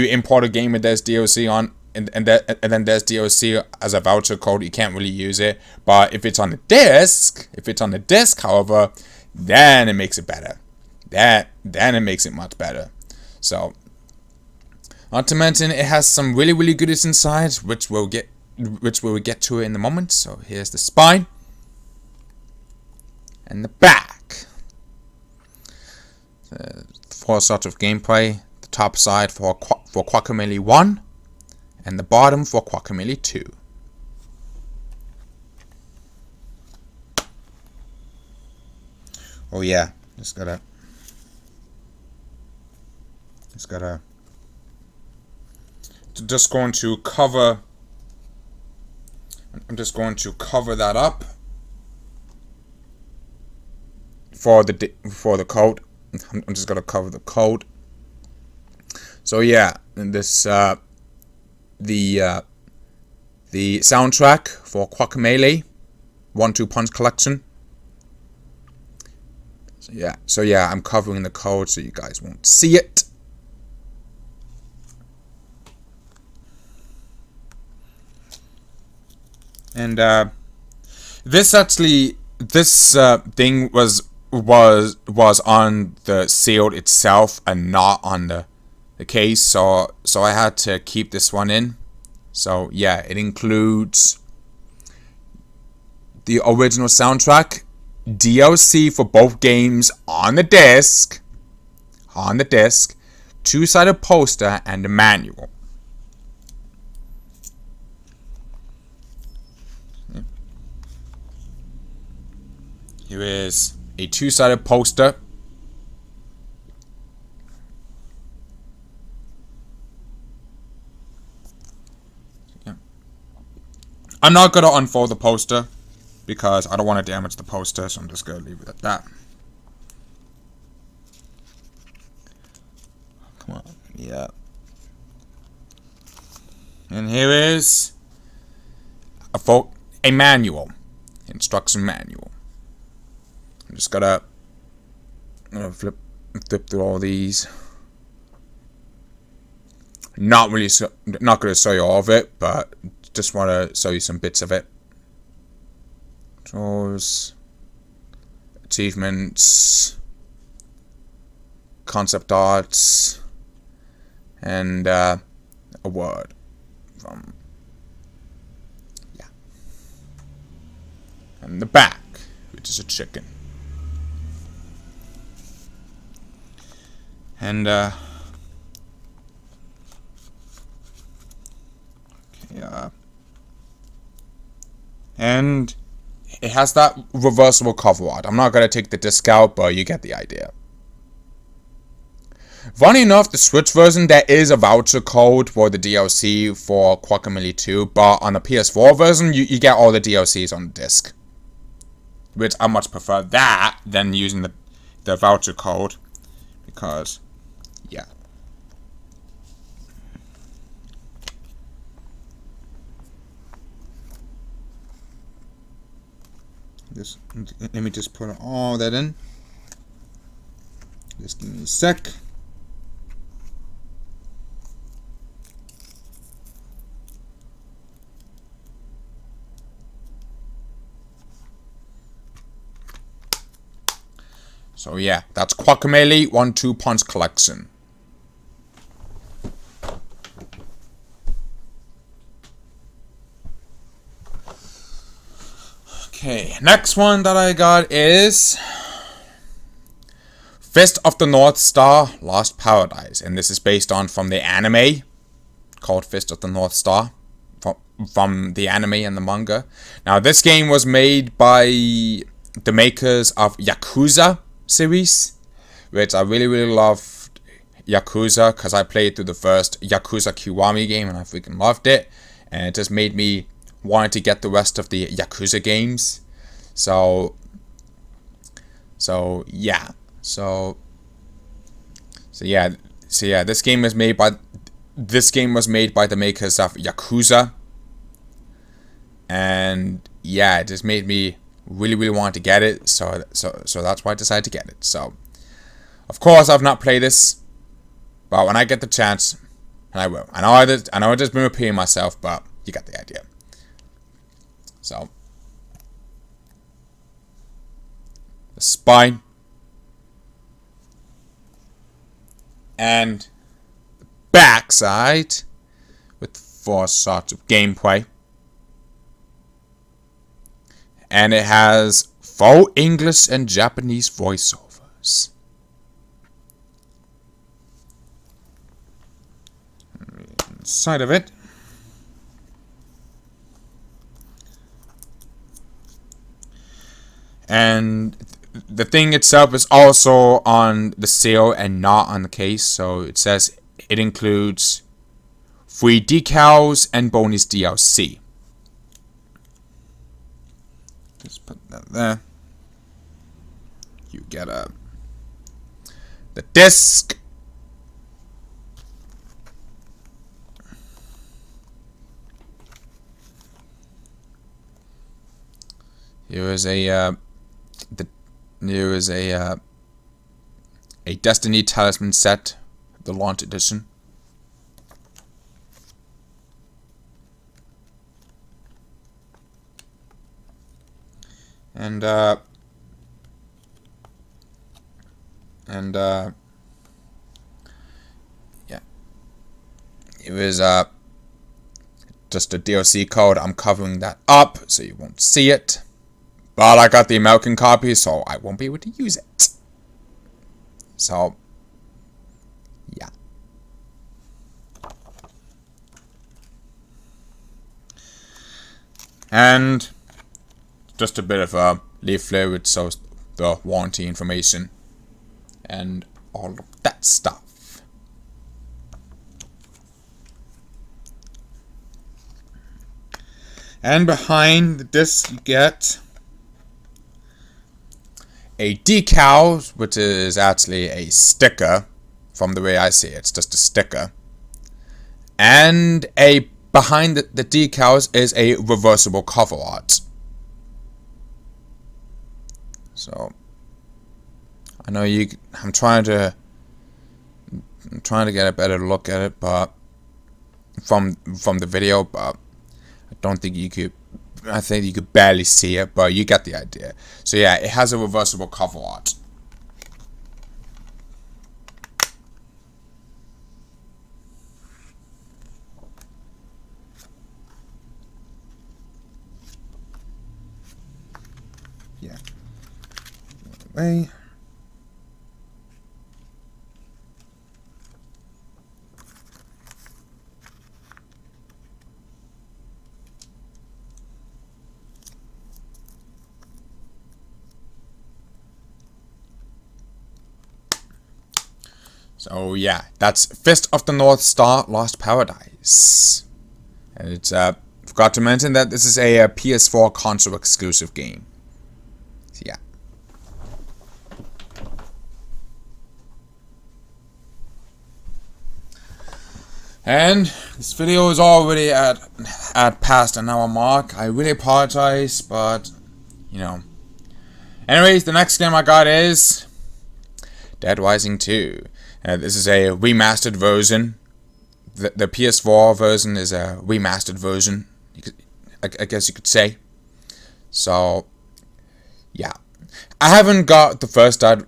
import a game with there's DLC on and then there's DLC as a voucher code, you can't really use it. But if it's on the disc, however, then it makes it better. Then it makes it much better. So. Not to mention, it has some really, really goodies inside, which we'll get to in a moment. So here's the spine and the back. Four sorts of gameplay: the top side for Guacamelee 1, and the bottom for Guacamelee 2. Oh yeah, just gotta. Just going to cover. I'm just going to cover that up for the code. I'm just gonna cover the code. So yeah, and this the soundtrack for Guacamelee 1-2 Punch Collection. So yeah, I'm covering the code so you guys won't see it. And this thing was on the shield itself and not on the case, so I had to keep this one in. So yeah, it includes the original soundtrack, DLC for both games on the disc, two-sided poster, and a manual. Here is a two-sided poster. I'm not going to unfold the poster because I don't want to damage the poster, so I'm just going to leave it at that. Come on, yeah. And here is a manual, instruction manual. I'm just gonna flip through all these. Not going to show you all of it, but just want to show you some bits of it. Controls, achievements, concept arts, and a word from, yeah, and the back, which is a chicken, and and it has that reversible cover art. I'm not going to take the disc out, but you get the idea. Funny enough, the Switch version, there is a voucher code for the DLC for Guacamelee 2, but on the PS4 version, you get all the DLCs on the disc. Which I much prefer that than using the voucher code, because, yeah. Let me just put all that in. Just give me a sec. So yeah, that's Guacamelee 1-2 Punch Collection. Okay, next one that I got is Fist of the North Star Lost Paradise, and this is based on from the anime called Fist of the North Star, from the anime and the manga. Now this game was made by the makers of Yakuza series, which I really loved. Yakuza, because I played through the first Yakuza Kiwami game and I freaking loved it, and it just made me wanted to get the rest of the Yakuza games. So yeah. So yeah, this game was made by the makers of Yakuza. And yeah, it just made me really want to get it. So that's why I decided to get it. So of course I've not played this, but when I get the chance, and I will. I know I've just been repeating myself, but you got the idea. So, the spine, and the backside with 4 shots of gameplay, and it has full English and Japanese voiceovers. Inside of it, and the thing itself is also on the seal and not on the case. So it says it includes free decals and bonus DLC. Just put that there. You get the disc. Here is a Destiny Talisman set, the launch edition. And yeah, it was just a DLC code. I'm covering that up so you won't see it. But I got the American copy, so I won't be able to use it. So, yeah. And just a bit of a leaflet which shows the warranty information and all of that stuff. And behind the disc you get a decal, which is actually a sticker. From the way I see it, it's just a sticker. And behind the decals is a reversible cover art. So I know I'm trying to get a better look at it, but from the video, but I don't think you could. I think you could barely see it, but you get the idea. So yeah, it has a reversible cover art. Yeah. Way. So yeah, that's Fist of the North Star Lost Paradise. And it's forgot to mention that this is a PS4 console exclusive game. So yeah. And this video is already at past an hour mark. I really apologize, but you know. Anyways, the next game I got is Dead Rising 2. This is a remastered version. The PS4 version is a remastered version, I guess you could say. So, yeah, I haven't got the first Dead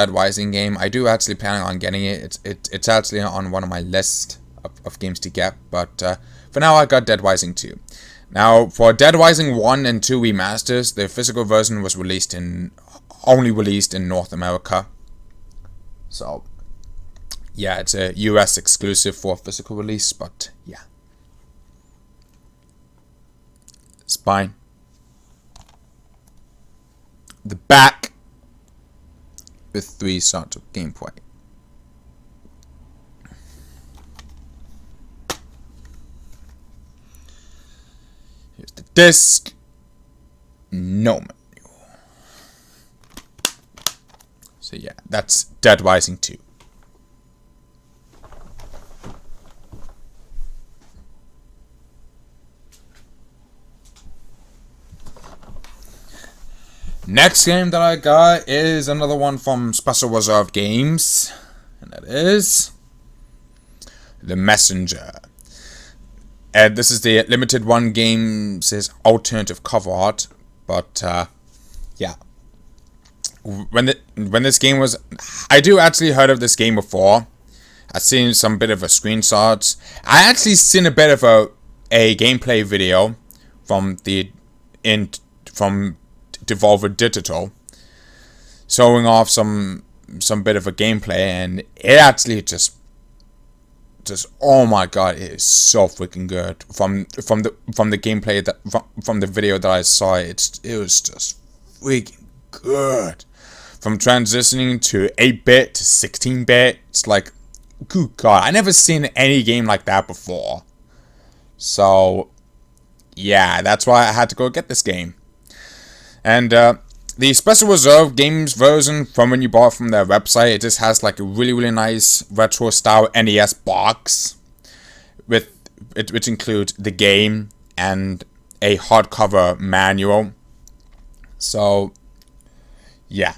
Rising game. I do actually plan on getting it. It's actually on one of my list of games to get. But for now, I got Dead Rising 2. Now, for Dead Rising 1 and 2 remasters, the physical version was only released in North America. So, yeah, it's a US exclusive for physical release, but yeah. Spine. The back with 3 shots of gameplay. Here's the disc. No manual. So yeah, that's Dead Rising 2. Next game that I got is another one from Special Reserve Games, and that is The Messenger. And this is the limited one game's alternative cover art, but yeah. When this game was, I do actually heard of this game before. I've seen some bit of a screenshots. I actually seen a bit of a gameplay video from Devolver Digital, showing off some bit of a gameplay, and it actually just oh my god, it is so freaking good. From the gameplay from the video that I saw, it was just freaking good. From transitioning to 8-bit to 16-bit, it's like, good god, I never seen any game like that before. So yeah, that's why I had to go get this game. And the Special Reserve Games version, from when you bought it from their website, it just has like a really nice retro style NES box with it, which includes the game and a hardcover manual. So yeah.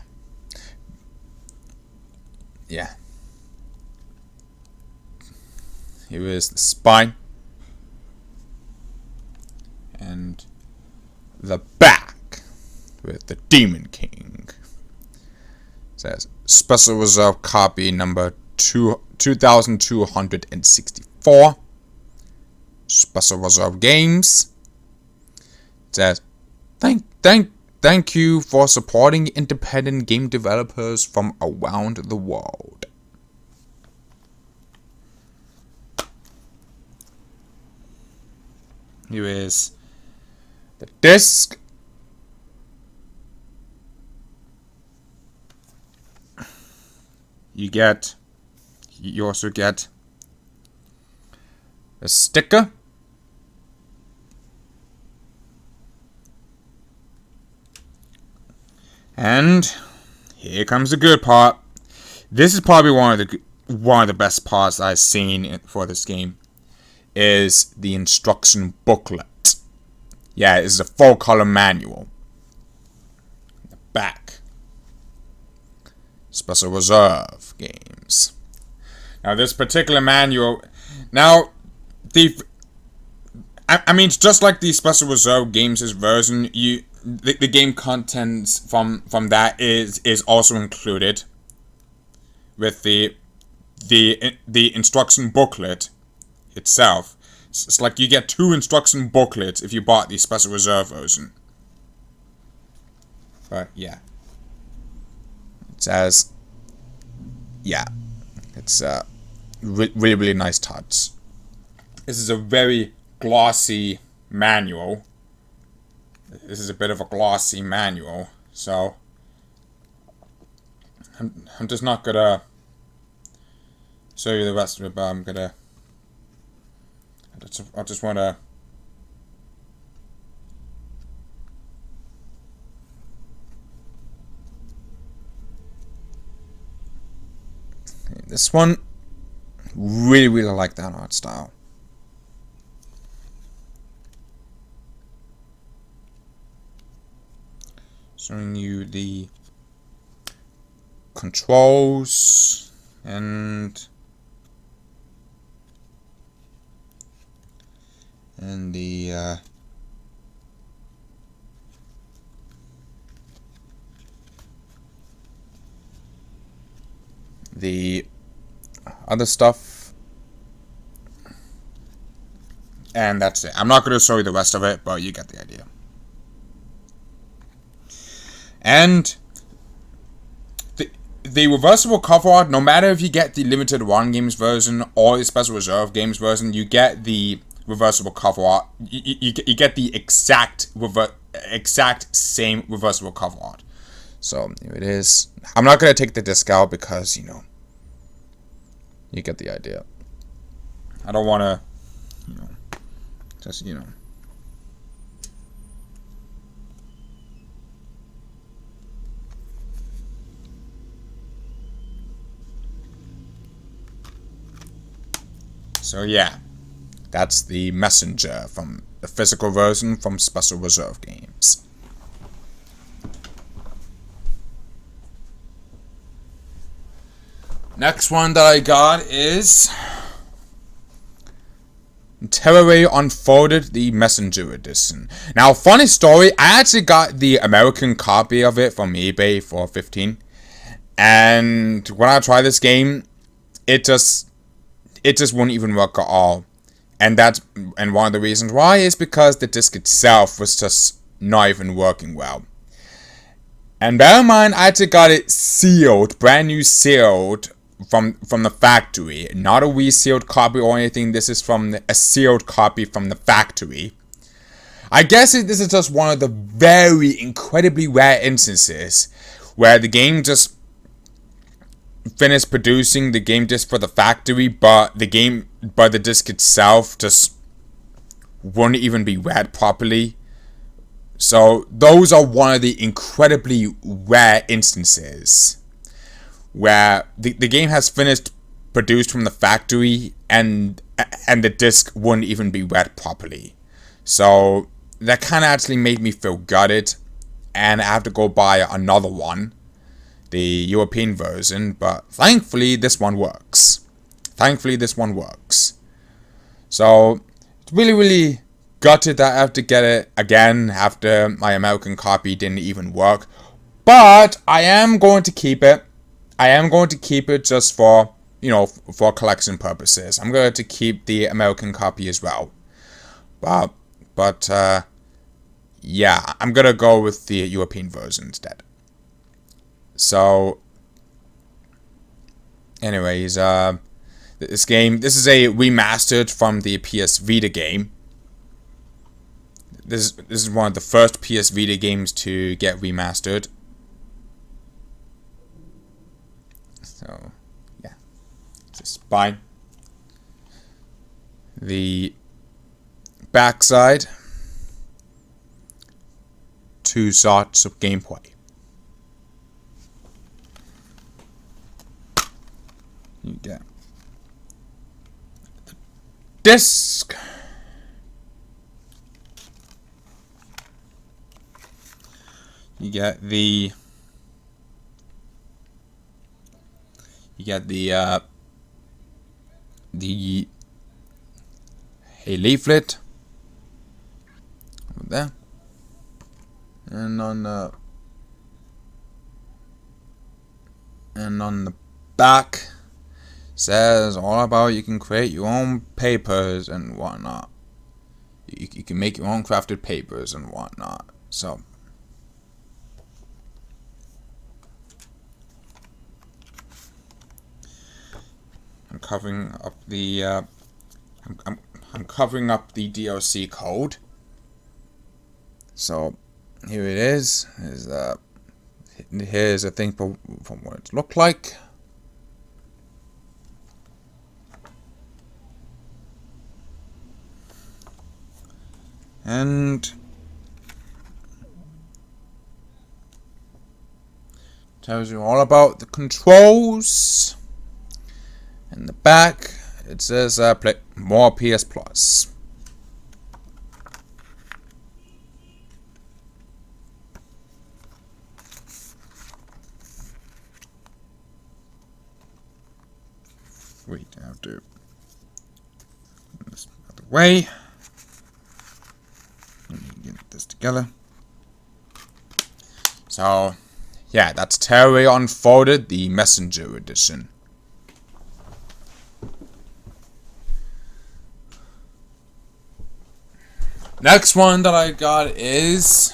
Here is the spine and the back with the Demon King. It says Special Reserve copy number 2264. Special Reserve Games. It says thank you for supporting independent game developers from around the world. Here is the disc you also get a sticker. And here comes the good part. This is probably one of the best parts I've seen for this game. Is the instruction booklet. Yeah, it's a full color manual. The back. Special Reserve games. Now this particular manual, I mean, just like the Special Reserve games' version, the game contents from that is also included with the instruction booklet itself. It's like you get 2 instruction booklets if you bought the Special Reserve version. But yeah, it says, yeah, it's really nice touch. This is a very glossy manual. This is a bit of a glossy manual, so I'm just not gonna show you the rest of it, but I just wanna this one, really like that art style. Showing you the controls and the other stuff, and that's it. I'm not going to show you the rest of it, but you get the idea. And the reversible cover art, no matter if you get the limited run games version or the Special Reserve games version, you get the reversible cover art. You get the exact same reversible cover art. So here it is. I'm not gonna take the disc out because you get the idea. I don't want to, just So yeah, that's the messenger from the physical version from Special Reserve games. Next one that I got is Terror Unfolded, the Messenger Edition. Now, funny story, I actually got the American copy of it from eBay for $15. And when I tried this game, it just wouldn't even work at all. And one of the reasons why is because the disc itself was just not even working well. And bear in mind, I actually got it sealed, brand new sealed from the factory. Not a resealed copy or anything. This is from a sealed copy from the factory. I guess this is just one of the very incredibly rare instances where the game just finished producing the game disc for the factory, but the disc itself just wouldn't even be read properly. So those are one of the incredibly rare instances where the game has finished produced from the factory and the disc wouldn't even be read properly. So that kind of actually made me feel gutted, and I have to go buy another one, the European version, but thankfully this one works. So it's really gutted that I have to get it again after my American copy didn't even work. But I am going to keep it. Just for, for collection purposes. I'm going to keep the American copy as well. But yeah, I'm going to go with the European version instead. So, anyways, this is a remastered from the PS Vita game. This is one of the first PS Vita games to get remastered. So, the spine. The backside, 2 sorts of gameplay. You get the disc. You get the a leaflet over there, and on the back says all about you can create your own papers and whatnot. You can make your own crafted papers and whatnot. So I'm covering up the I'm covering up the DLC code. So here it is. Here's a thing from what it looked like. And tells you all about the controls. In the back, it says play more PS Plus. Wait, I have to move this out of the way. Let me get this together. So, yeah, that's Terry Unfolded, the Messenger Edition. Next one that I got is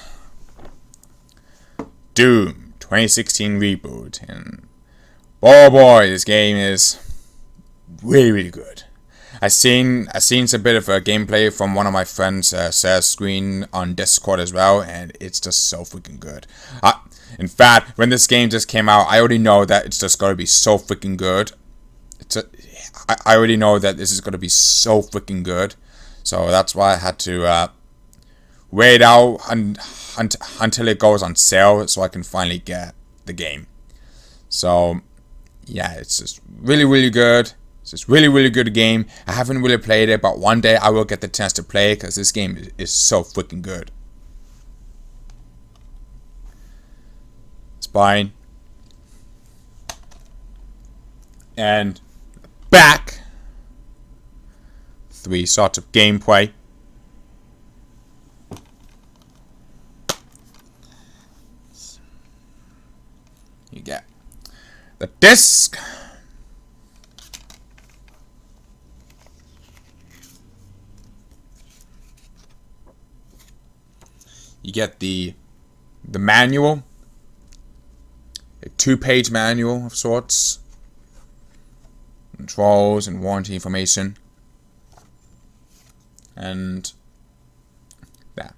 Doom 2016 reboot, and boy, this game is really good. I seen some bit of a gameplay from one of my friends' share screen on Discord as well, and it's just so freaking good. In fact, when this game just came out, I already know that it's just gonna be so freaking good. I already know that this is gonna be so freaking good, so that's why I had to wait out until it goes on sale so I can finally get the game. So yeah, it's just really good. It's just really good game. I haven't really played it, but one day I will get the chance to play it because this game is so freaking good. Spine and back, 3 sorts of gameplay. You get the disc, you get the manual, a 2-page manual of sorts, controls and warranty information, and that.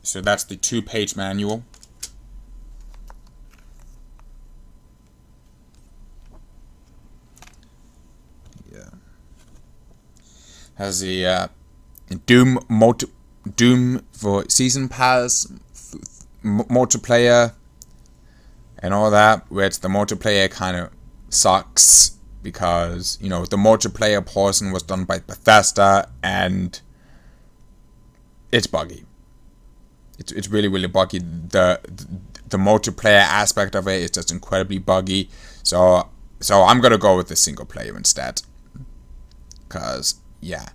So that's the 2-page manual. Has the Doom for Season Pass, multiplayer, and all that, which the multiplayer kind of sucks because, you know, the multiplayer portion was done by Bethesda and it's buggy. It's really buggy. The multiplayer aspect of it is just incredibly buggy. So I'm gonna go with the single player instead. Cause yeah,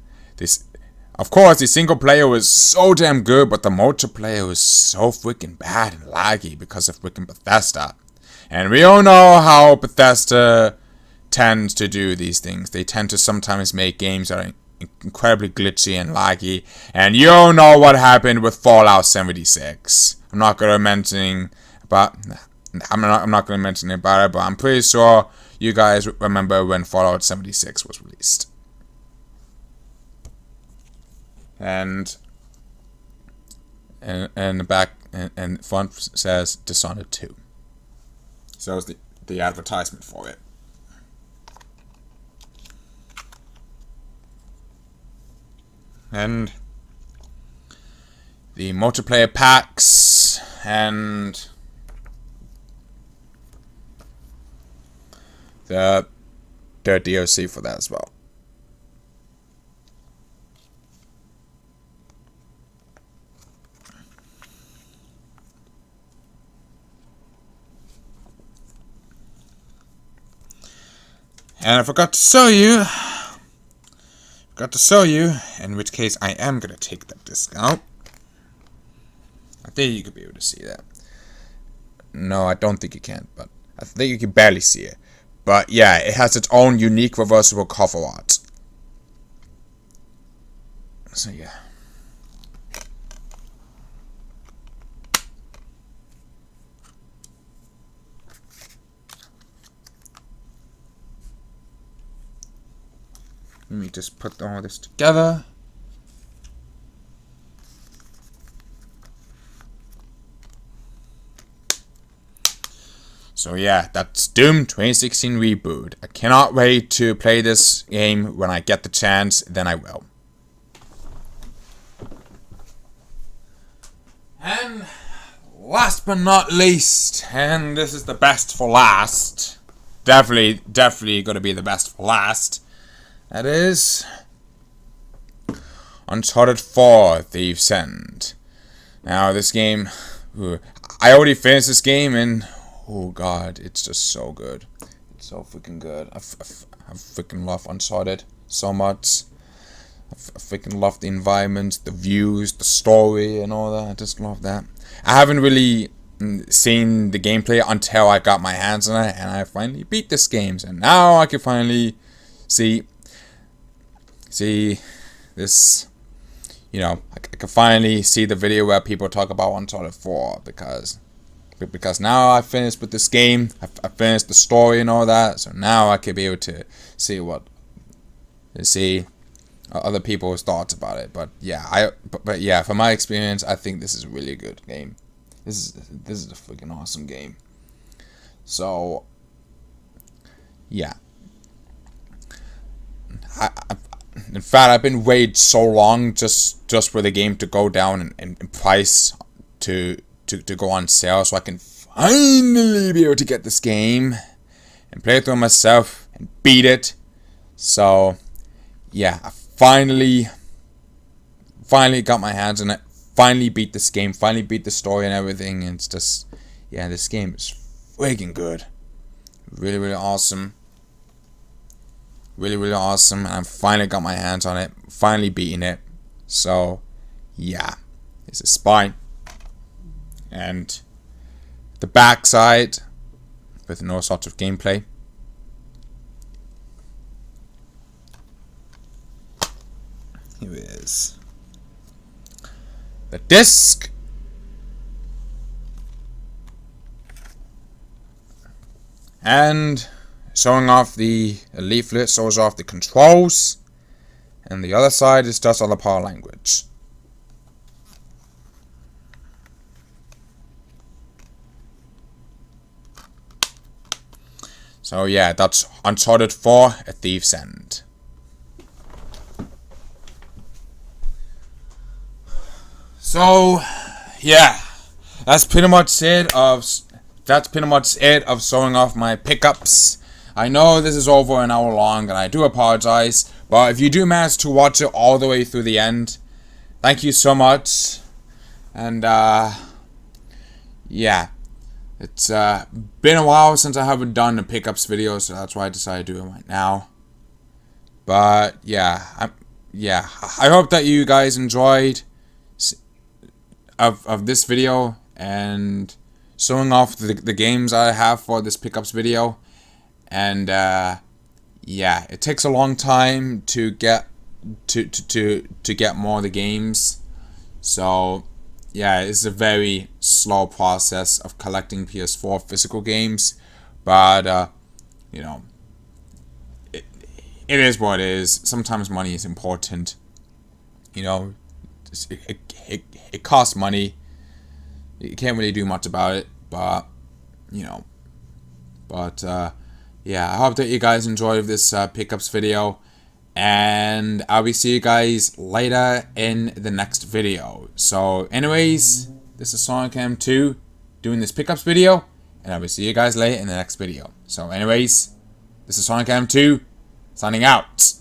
of course the single player was so damn good, but the multiplayer was so freaking bad and laggy because of freaking Bethesda. And we all know how Bethesda tends to do these things. They tend to sometimes make games that are incredibly glitchy and laggy. And you all know what happened with Fallout 76. I'm not gonna mention about it, but I'm pretty sure you guys remember when Fallout 76 was released. And the back and front says Dishonored 2. So it's the advertisement for it. and the multiplayer packs, and the DLC for that as well. And I forgot to show you, in which case I am gonna take that disc out. I think you could be able to see that. No, I don't think you can, but I think you can barely see it. But yeah, it has its own unique reversible cover art. So yeah. Let me just put all this together. So yeah, that's Doom 2016 Reboot. I cannot wait to play this game. When I get the chance, then I will. And last but not least, and this is the best for last. Definitely gonna be the best for last. That is Uncharted 4 Thief's End. Now this game, I already finished this game and oh god, it's just so good. It's so freaking good. I freaking love Uncharted so much. I freaking love the environment, the views, the story and all that. I just love that. I haven't really seen the gameplay until I got my hands on it and I finally beat this game. And now I can finally see this, you know, I can finally see the video where people talk about Uncharted 4 because now I finished with this game. I finished the story and all that, so now I can be able to see other people's thoughts about it. But yeah, but yeah, from my experience, I think this is a really good game. This is a freaking awesome game. So yeah, in fact, I've been waiting so long just for the game to go down in price to go on sale, so I can finally be able to get this game and play it through myself and beat it. So yeah, I finally got my hands on it. Finally beat this game. Finally beat the story and everything. And it's just, yeah, this game is freaking good. Really awesome. Really awesome, and I finally got my hands on it, finally beating it. So yeah, it's a spine and the backside with no sort of gameplay. Here it is, the disc. And showing off the leaflet, shows off the controls, and the other side is just all the power language. So yeah, that's Uncharted 4: A Thief's End. So yeah, that's pretty much it of showing off my pickups. I know this is over an hour long, and I do apologize, but if you do manage to watch it all the way through the end, thank you so much. And yeah, it's been a while since I haven't done a pickups video, so that's why I decided to do it right now. But yeah, I hope that you guys enjoyed of this video and showing off the games I have for this pickups video. And yeah, it takes a long time to get get more of the games. So yeah, it's a very slow process of collecting PS4 physical games, but you know, it is what it is. Sometimes money is important. You know, it costs money. You can't really do much about it, but you know, yeah, I hope that you guys enjoyed this pickups video, and I will see you guys later in the next video. So anyways, this is Sonicadam2 doing this pickups video, and I will see you guys later in the next video. So anyways, this is Sonicadam2 signing out.